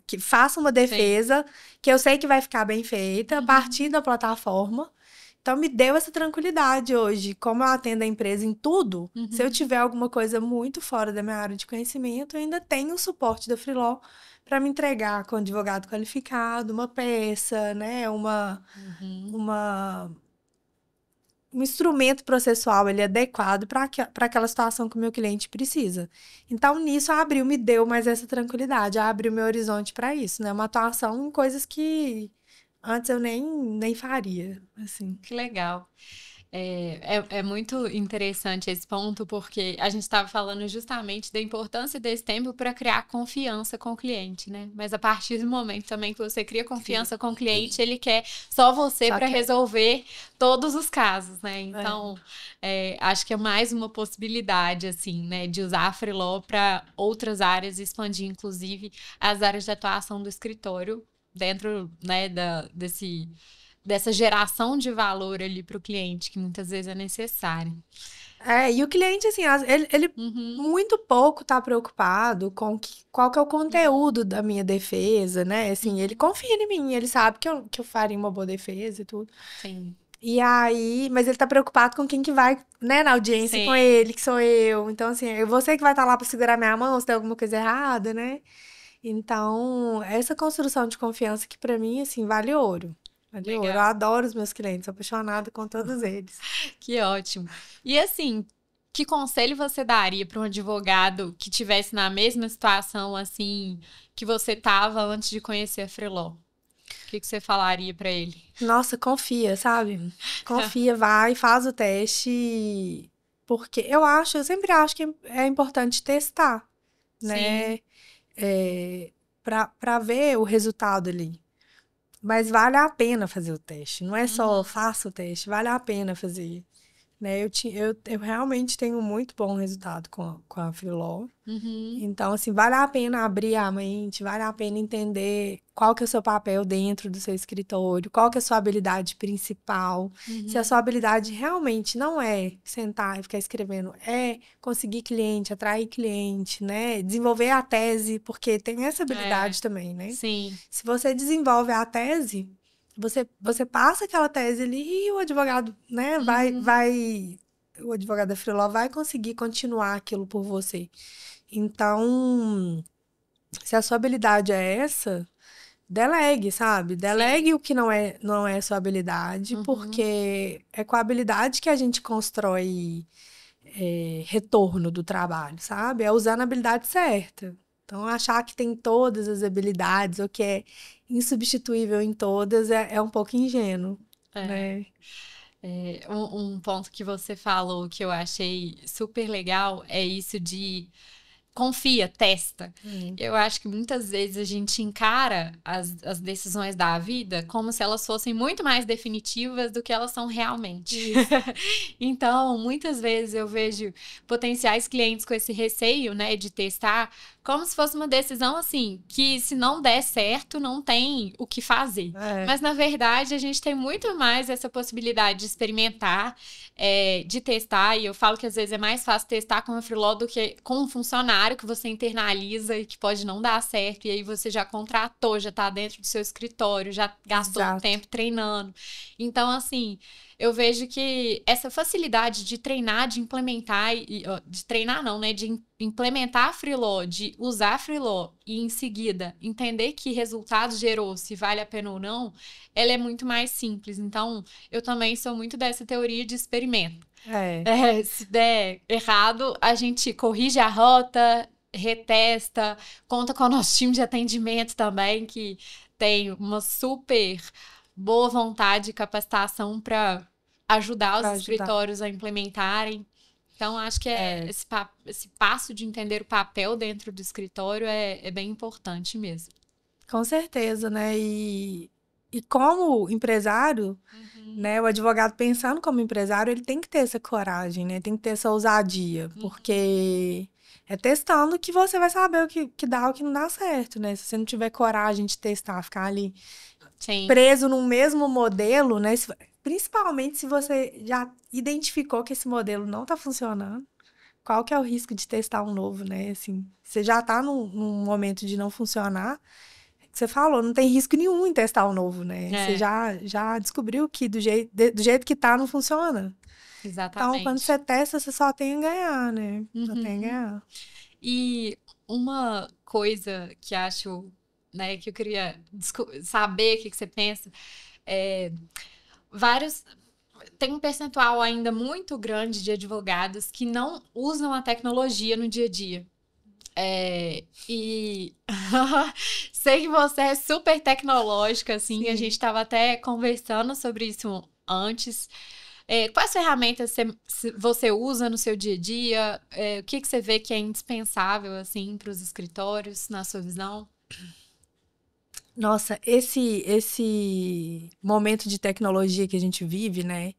Speaker 2: que faça uma
Speaker 1: Sim.
Speaker 2: defesa que eu sei que vai ficar bem feita a partir
Speaker 1: Uhum.
Speaker 2: da plataforma. Então, me deu essa tranquilidade hoje. Como eu atendo a empresa em tudo, se eu
Speaker 1: Uhum.
Speaker 2: tiver alguma coisa muito fora da minha área de conhecimento, eu ainda tenho o suporte da Freeló para me entregar com advogado qualificado, uma peça, né?
Speaker 1: Uhum.
Speaker 2: Uma, um instrumento processual ele adequado para aquela situação que o meu cliente precisa. Então, nisso, a Abril me deu mais essa tranquilidade, abriu meu horizonte para isso, né? Uma atuação em coisas que antes eu nem faria, assim.
Speaker 1: Que legal. É muito interessante esse ponto, porque a gente estava falando justamente da importância desse tempo para criar confiança com o cliente, né? Mas a partir do momento também que você cria
Speaker 2: Cria.
Speaker 1: confiança com o cliente, ele quer só você
Speaker 2: Só
Speaker 1: para
Speaker 2: que
Speaker 1: resolver todos os casos, né?
Speaker 2: é,
Speaker 1: Então, acho que é mais uma possibilidade, assim, né, de usar a Freeló para outras áreas, expandir, inclusive, as áreas de atuação do escritório dentro, né, dessa geração de valor ali para o cliente, que muitas vezes é necessário.
Speaker 2: e o cliente, assim, ele
Speaker 1: Uhum,
Speaker 2: muito pouco tá preocupado com qual que é o conteúdo da minha defesa, né? Assim, ele
Speaker 1: uhum,
Speaker 2: confia em mim, ele sabe que eu faria uma boa defesa e tudo.
Speaker 1: sim,
Speaker 2: E aí, mas ele tá preocupado com quem que vai, né, na audiência com
Speaker 1: sim,
Speaker 2: ele, que sou eu. Então, assim, é você que vai estar lá pra segurar minha mão se tem alguma coisa errada, né? Então, essa construção de confiança que pra mim, assim, vale ouro. Vale ouro. Eu
Speaker 1: legal.
Speaker 2: adoro os meus clientes, sou apaixonada com todos eles.
Speaker 1: Que ótimo. E assim, que conselho você daria para um advogado que tivesse na mesma situação, assim, que você estava antes de conhecer a Freeló? O que você falaria para ele?
Speaker 2: Nossa, confia, sabe? Confia, vai, faz o teste, porque eu sempre acho que é importante testar,
Speaker 1: Sim.
Speaker 2: né? Para ver o resultado ali. Mas vale a pena fazer o teste. Não é só
Speaker 1: Uhum.
Speaker 2: faça o teste, vale a pena fazer. Né? Eu realmente tenho muito bom resultado com a Freeló.
Speaker 1: Uhum.
Speaker 2: Então, assim, vale a pena abrir a mente, vale a pena entender qual que é o seu papel dentro do seu escritório, qual que é a sua habilidade principal. Se a
Speaker 1: Uhum.
Speaker 2: sua habilidade realmente não é sentar e ficar escrevendo, é conseguir cliente, atrair cliente, né? Desenvolver a tese, porque tem essa
Speaker 1: É,
Speaker 2: habilidade também, né?
Speaker 1: sim.
Speaker 2: Se você desenvolve a tese, você passa aquela tese ali e o advogado, né,
Speaker 1: Uhum.
Speaker 2: o advogado da Freeló vai conseguir continuar aquilo por você. Então, se a sua habilidade é essa, delegue, sabe?
Speaker 1: Sim.
Speaker 2: Delegue o que não é sua habilidade,
Speaker 1: Uhum.
Speaker 2: porque é com a habilidade que a gente constrói retorno do trabalho, sabe? É usando a habilidade certa. Então, achar que tem todas as habilidades ou que é insubstituível em todas é um pouco ingênuo,
Speaker 1: É.
Speaker 2: né?
Speaker 1: Um ponto que você falou que eu achei super legal é isso de confia, testa.
Speaker 2: Hum.
Speaker 1: Eu acho que muitas vezes a gente encara as decisões da vida como se elas fossem muito mais definitivas do que elas são realmente.
Speaker 2: Isso.
Speaker 1: Então, muitas vezes eu vejo potenciais clientes com esse receio, né, de testar, como se fosse uma decisão assim, que se não der certo, não tem o que fazer.
Speaker 2: É,
Speaker 1: Mas, na verdade, a gente tem muito mais essa possibilidade de experimentar, de testar, e eu falo que às vezes é mais fácil testar com a Freeló do que com um funcionário que você internaliza e que pode não dar certo, e aí você já contratou, já tá dentro do seu escritório, já gastou um
Speaker 2: exato.
Speaker 1: tempo treinando. Então, assim, eu vejo que essa facilidade de treinar, de implementar, de treinar não, né? De implementar a Freeló, de usar a Freeló e em seguida entender que resultado gerou, se vale a pena ou não, ela é muito mais simples. Então, eu também sou muito dessa teoria de experimento.
Speaker 2: É,
Speaker 1: Se der errado, a gente corrige a rota, retesta, conta com o nosso time de atendimento também, que tem uma super boa vontade e capacitação para ajudar os
Speaker 2: para ajudar.
Speaker 1: escritórios a implementarem. Então, acho que
Speaker 2: É,
Speaker 1: esse passo de entender o papel dentro do escritório é bem importante mesmo.
Speaker 2: com certeza, né? E como empresário,
Speaker 1: Uhum,
Speaker 2: né? O advogado pensando como empresário, ele tem que ter essa coragem, né? Tem que ter essa ousadia,
Speaker 1: uhum.
Speaker 2: porque é testando que você vai saber que dá e o que não dá certo, né? Se você não tiver coragem de testar, ficar ali
Speaker 1: Sim,
Speaker 2: preso num mesmo modelo, né? Principalmente se você já identificou que esse modelo não está funcionando, qual que é o risco de testar um novo, né? Assim, você já está num momento de não funcionar, você falou, não tem risco nenhum em testar um novo, né? Você
Speaker 1: é,
Speaker 2: já descobriu que do jeito que tá não funciona. Então, quando
Speaker 1: exatamente.
Speaker 2: você testa, você só tem a ganhar, né? Só tem a
Speaker 1: Uhum.
Speaker 2: ganhar.
Speaker 1: E uma coisa que acho, né, que eu queria saber o que você pensa, é, vários, tem um percentual ainda muito grande de advogados que não usam a tecnologia no dia a dia. E sei que você é super tecnológica, assim, a gente
Speaker 2: Sim.
Speaker 1: estava até conversando sobre isso antes. Quais ferramentas você usa no seu dia a dia? O que você vê que é indispensável, assim, para os escritórios, na sua visão?
Speaker 2: Nossa, esse momento de tecnologia que a gente vive, né?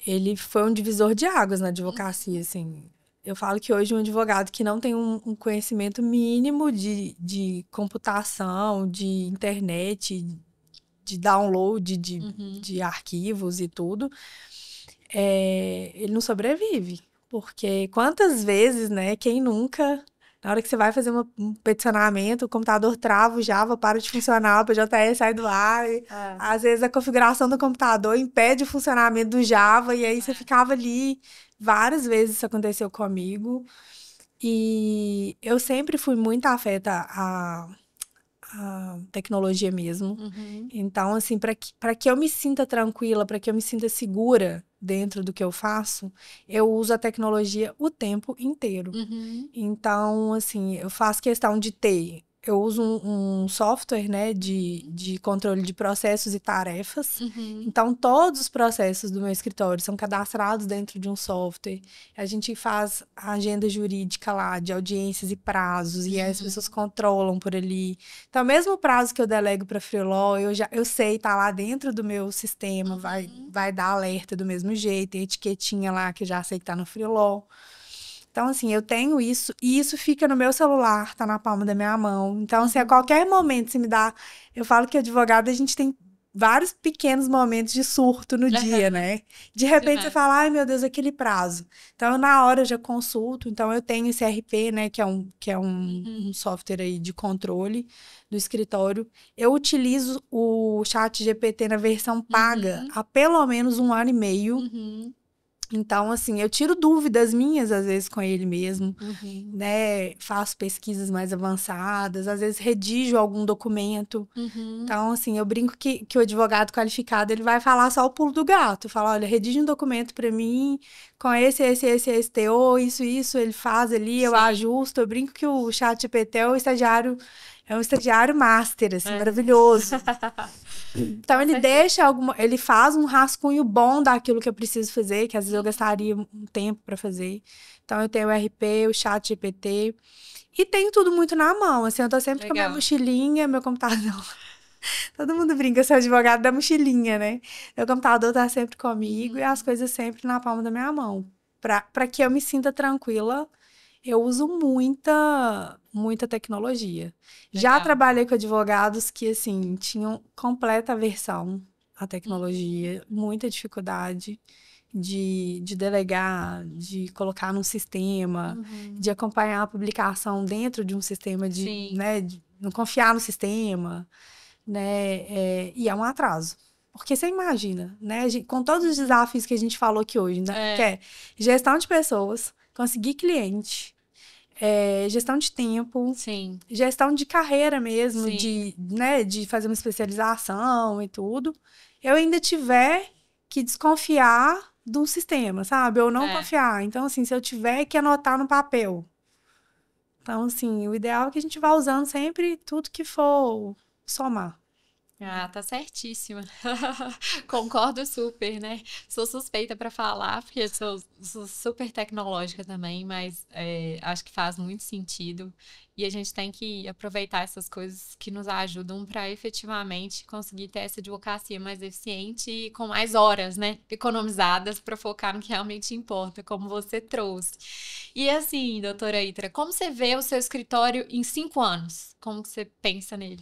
Speaker 2: Ele foi um divisor de águas na advocacia, assim. Eu falo que hoje um advogado que não tem um conhecimento mínimo de computação, de internet, de download
Speaker 1: Uhum.
Speaker 2: de arquivos e tudo, ele não sobrevive. Porque quantas vezes, né? Quem nunca, na hora que você vai fazer um peticionamento, o computador trava, o Java para de funcionar, o PJS sai do ar.
Speaker 1: É,
Speaker 2: Às vezes a configuração do computador impede o funcionamento do Java, e aí você
Speaker 1: é.
Speaker 2: ficava ali. Várias vezes isso aconteceu comigo. E eu sempre fui muito afeta a tecnologia mesmo.
Speaker 1: Uhum.
Speaker 2: Então, assim, para que eu me sinta tranquila, para que eu me sinta segura dentro do que eu faço, eu uso a tecnologia o tempo inteiro.
Speaker 1: Uhum.
Speaker 2: Então, assim, eu faço questão de ter. Eu uso um software, né, de controle de processos e tarefas.
Speaker 1: Uhum.
Speaker 2: Então, todos os processos do meu escritório são cadastrados dentro de um software. A gente faz a agenda jurídica lá, de audiências e prazos, e aí as pessoas controlam por ali. Então, mesmo o prazo que eu delego para Freeló, eu sei, tá lá dentro do meu sistema, vai dar alerta do mesmo jeito, tem etiquetinha lá que eu já sei que tá no Freeló. Então, assim, eu tenho isso, e isso fica no meu celular, tá na palma da minha mão. Então, assim, a qualquer momento, se me dá. Eu falo que advogado, a gente tem vários pequenos momentos de surto no dia,
Speaker 1: Aham.
Speaker 2: né? De repente você
Speaker 1: Demais.
Speaker 2: fala, ai meu Deus, aquele prazo. Então, na hora eu já consulto. Então, eu tenho esse RP, né, que é um software aí de controle do escritório. Eu utilizo o ChatGPT na versão paga
Speaker 1: Uhum.
Speaker 2: há pelo menos 1 ano e meio.
Speaker 1: Uhum.
Speaker 2: Então, assim, eu tiro dúvidas minhas, às vezes, com ele mesmo,
Speaker 1: Uhum.
Speaker 2: né? Faço pesquisas mais avançadas, às vezes redijo algum documento.
Speaker 1: Uhum.
Speaker 2: Então, assim, eu brinco que o advogado qualificado, ele vai falar só o pulo do gato. Fala, olha, redige um documento para mim com esse teor, isso, ele faz ali, eu
Speaker 1: Sim.
Speaker 2: ajusto. Eu brinco que o ChatGPT é um estagiário master, assim,
Speaker 1: É.
Speaker 2: maravilhoso. Então,
Speaker 1: Com certeza.
Speaker 2: ele faz um rascunho bom daquilo que eu preciso fazer, que às vezes eu gastaria um tempo para fazer. Então, eu tenho o RP, o ChatGPT, e tenho tudo muito na mão, assim, eu tô sempre com a minha
Speaker 1: Legal.
Speaker 2: mochilinha, meu computador. Todo mundo brinca, eu sou advogado da mochilinha, né? Meu computador tá sempre comigo e as
Speaker 1: Uhum.
Speaker 2: coisas sempre na palma da minha mão. Para que eu me sinta tranquila, eu uso muita tecnologia. Já
Speaker 1: Legal.
Speaker 2: trabalhei com advogados que, assim, tinham completa aversão à tecnologia, muita dificuldade de delegar, de colocar num sistema, de
Speaker 1: Uhum.
Speaker 2: acompanhar a publicação dentro de um sistema,
Speaker 1: Sim.
Speaker 2: né, de não confiar no sistema, né, e é um atraso. Porque você imagina, né, com todos os
Speaker 1: Uhum.
Speaker 2: desafios que a gente falou aqui hoje, né, que
Speaker 1: É.
Speaker 2: é gestão de pessoas, conseguir cliente, gestão de tempo,
Speaker 1: Sim.
Speaker 2: gestão de carreira mesmo,
Speaker 1: Sim.
Speaker 2: né, de fazer uma especialização e tudo, eu ainda tiver que desconfiar de um sistema, sabe? Ou não
Speaker 1: É.
Speaker 2: confiar. Então, assim, se eu tiver que anotar no papel. Então, assim, o ideal é que a gente vá usando sempre tudo que for somar.
Speaker 1: Ah, tá certíssima. Concordo super, né? Sou suspeita para falar, porque sou super tecnológica também, mas acho que faz muito sentido. E a gente tem que aproveitar essas coisas que nos ajudam para efetivamente conseguir ter essa advocacia mais eficiente e com mais horas, né? Economizadas para focar no que realmente importa, como você trouxe. E assim, doutora Itra, como você vê o seu escritório em 5 anos? Como que você pensa nele?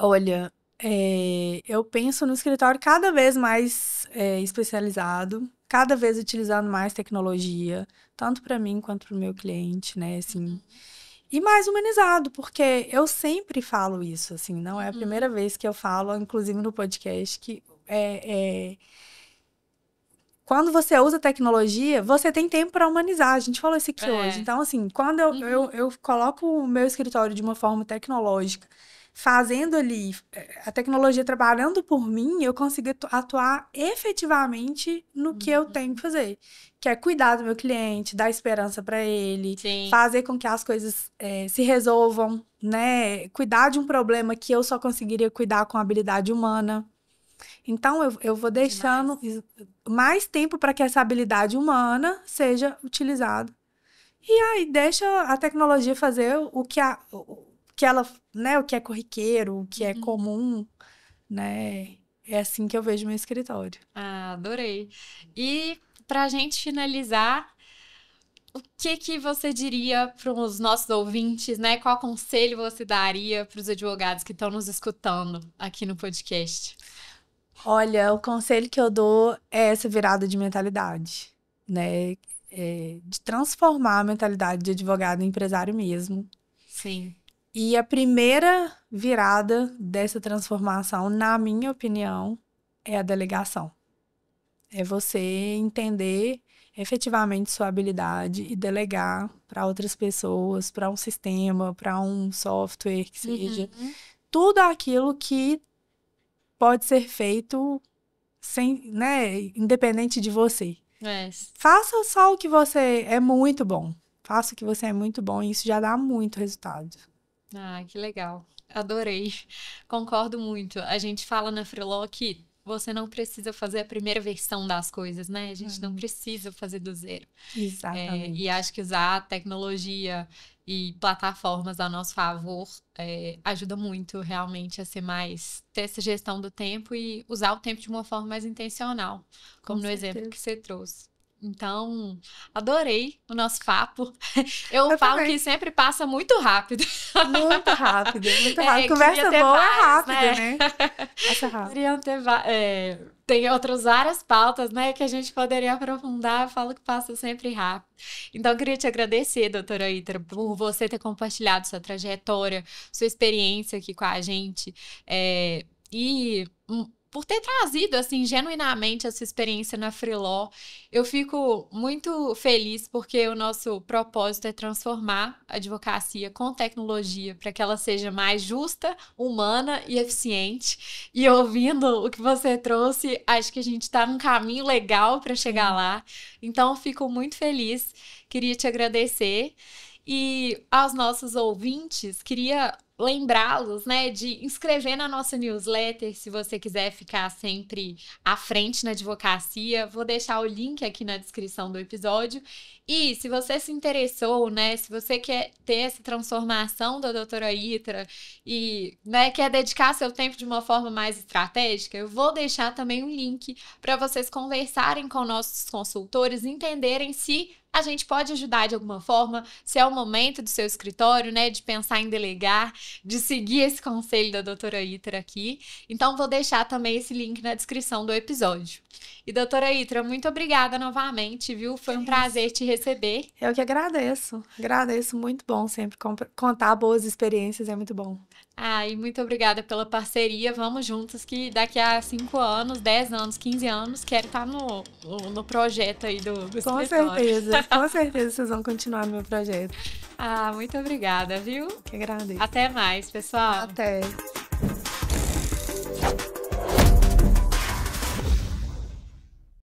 Speaker 2: Olha, eu penso no escritório cada vez mais especializado, cada vez utilizando mais tecnologia, tanto para mim quanto para o meu cliente, né? Assim, e mais humanizado, porque eu sempre falo isso, assim, não é a
Speaker 1: Uhum.
Speaker 2: primeira vez que eu falo, inclusive no podcast, que quando você usa tecnologia, você tem tempo para humanizar. A gente falou isso aqui hoje.
Speaker 1: É.
Speaker 2: Então, assim, quando eu,
Speaker 1: Uhum.
Speaker 2: eu coloco o meu escritório de uma forma tecnológica, fazendo ali a tecnologia trabalhando por mim, eu consigo atuar efetivamente no que eu tenho que
Speaker 1: Uhum.
Speaker 2: fazer, que é cuidar do meu cliente, dar esperança para ele,
Speaker 1: Sim,
Speaker 2: fazer com que as coisas se resolvam, né? Cuidar de um problema que eu só conseguiria cuidar com habilidade humana. Então, eu vou deixando
Speaker 1: demais.
Speaker 2: mais tempo para que essa habilidade humana seja utilizada. E aí, deixa a tecnologia fazer o que ela, né, o que é corriqueiro, o que é
Speaker 1: Uhum.
Speaker 2: comum, né? É assim que eu vejo meu escritório.
Speaker 1: Ah, adorei. E para a gente finalizar, o que que você diria para os nossos ouvintes, né? Qual conselho você daria para os advogados que estão nos escutando aqui no podcast?
Speaker 2: Olha, o conselho que eu dou é essa virada de mentalidade, né? De transformar a mentalidade de advogado em empresário mesmo.
Speaker 1: Sim.
Speaker 2: E a primeira virada dessa transformação, na minha opinião, é a delegação. É você entender. efetivamente sua habilidade e delegar para outras pessoas, para um sistema, para um software que seja. Tudo aquilo que pode ser feito sem, né, independente de você. Faça só o que você é muito bom. Faça o que você é muito bom e isso já dá muito resultado.
Speaker 1: Ah, que legal. Adorei. Concordo muito. A gente fala na Freeló que você não precisa fazer a primeira versão das coisas, né? A gente não precisa fazer do zero.
Speaker 2: Exatamente.
Speaker 1: E acho que usar a tecnologia e plataformas a nosso favor ajuda muito realmente a ser mais, ter essa gestão do tempo e usar o tempo de uma forma mais intencional, como no exemplo que você trouxe. Então, adorei o nosso papo. Eu falo também. Que sempre passa muito rápido.
Speaker 2: Muito rápido, muito rápido. Conversa boa mais, é rápida, né? Passa rápido.
Speaker 1: Queria ter tem outras várias pautas, né, que a gente poderia aprofundar. Eu falo que passa sempre rápido. Então, eu queria te agradecer, doutora Ítara, por você ter compartilhado sua trajetória, sua experiência aqui com a gente. E por ter trazido, assim, genuinamente a sua experiência na Freeló. Eu fico muito feliz porque o nosso propósito é transformar a advocacia com tecnologia para que ela seja mais justa, humana e eficiente. E ouvindo o que você trouxe, acho que a gente está num caminho legal para chegar lá. Então, eu fico muito feliz. Queria te agradecer. E aos nossos ouvintes, queria lembrá-los, né, de inscrever na nossa newsletter, se você quiser ficar sempre à frente na advocacia. Vou deixar o link aqui na descrição do episódio. E se você se interessou, né, se você quer ter essa transformação da doutora Ítara e, né, quer dedicar seu tempo de uma forma mais estratégica, eu vou deixar também um link para vocês conversarem com nossos consultores, entenderem se a gente pode ajudar de alguma forma, se é o momento do seu escritório, né, de pensar em delegar, de seguir esse conselho da doutora Ítara aqui. Então, vou deixar também esse link na descrição do episódio. E, doutora Ítara, muito obrigada novamente, viu? Foi um prazer te receber.
Speaker 2: Eu que agradeço. Agradeço, muito bom sempre. Contar boas experiências é muito bom.
Speaker 1: E muito obrigada pela parceria. Vamos juntos que daqui a 5 anos, 10 anos, 15 anos, quero estar no projeto aí do escritório.
Speaker 2: Com certeza vocês vão continuar no meu projeto.
Speaker 1: Muito obrigada, viu?
Speaker 2: Que agradeço.
Speaker 1: Até mais, pessoal.
Speaker 2: Até.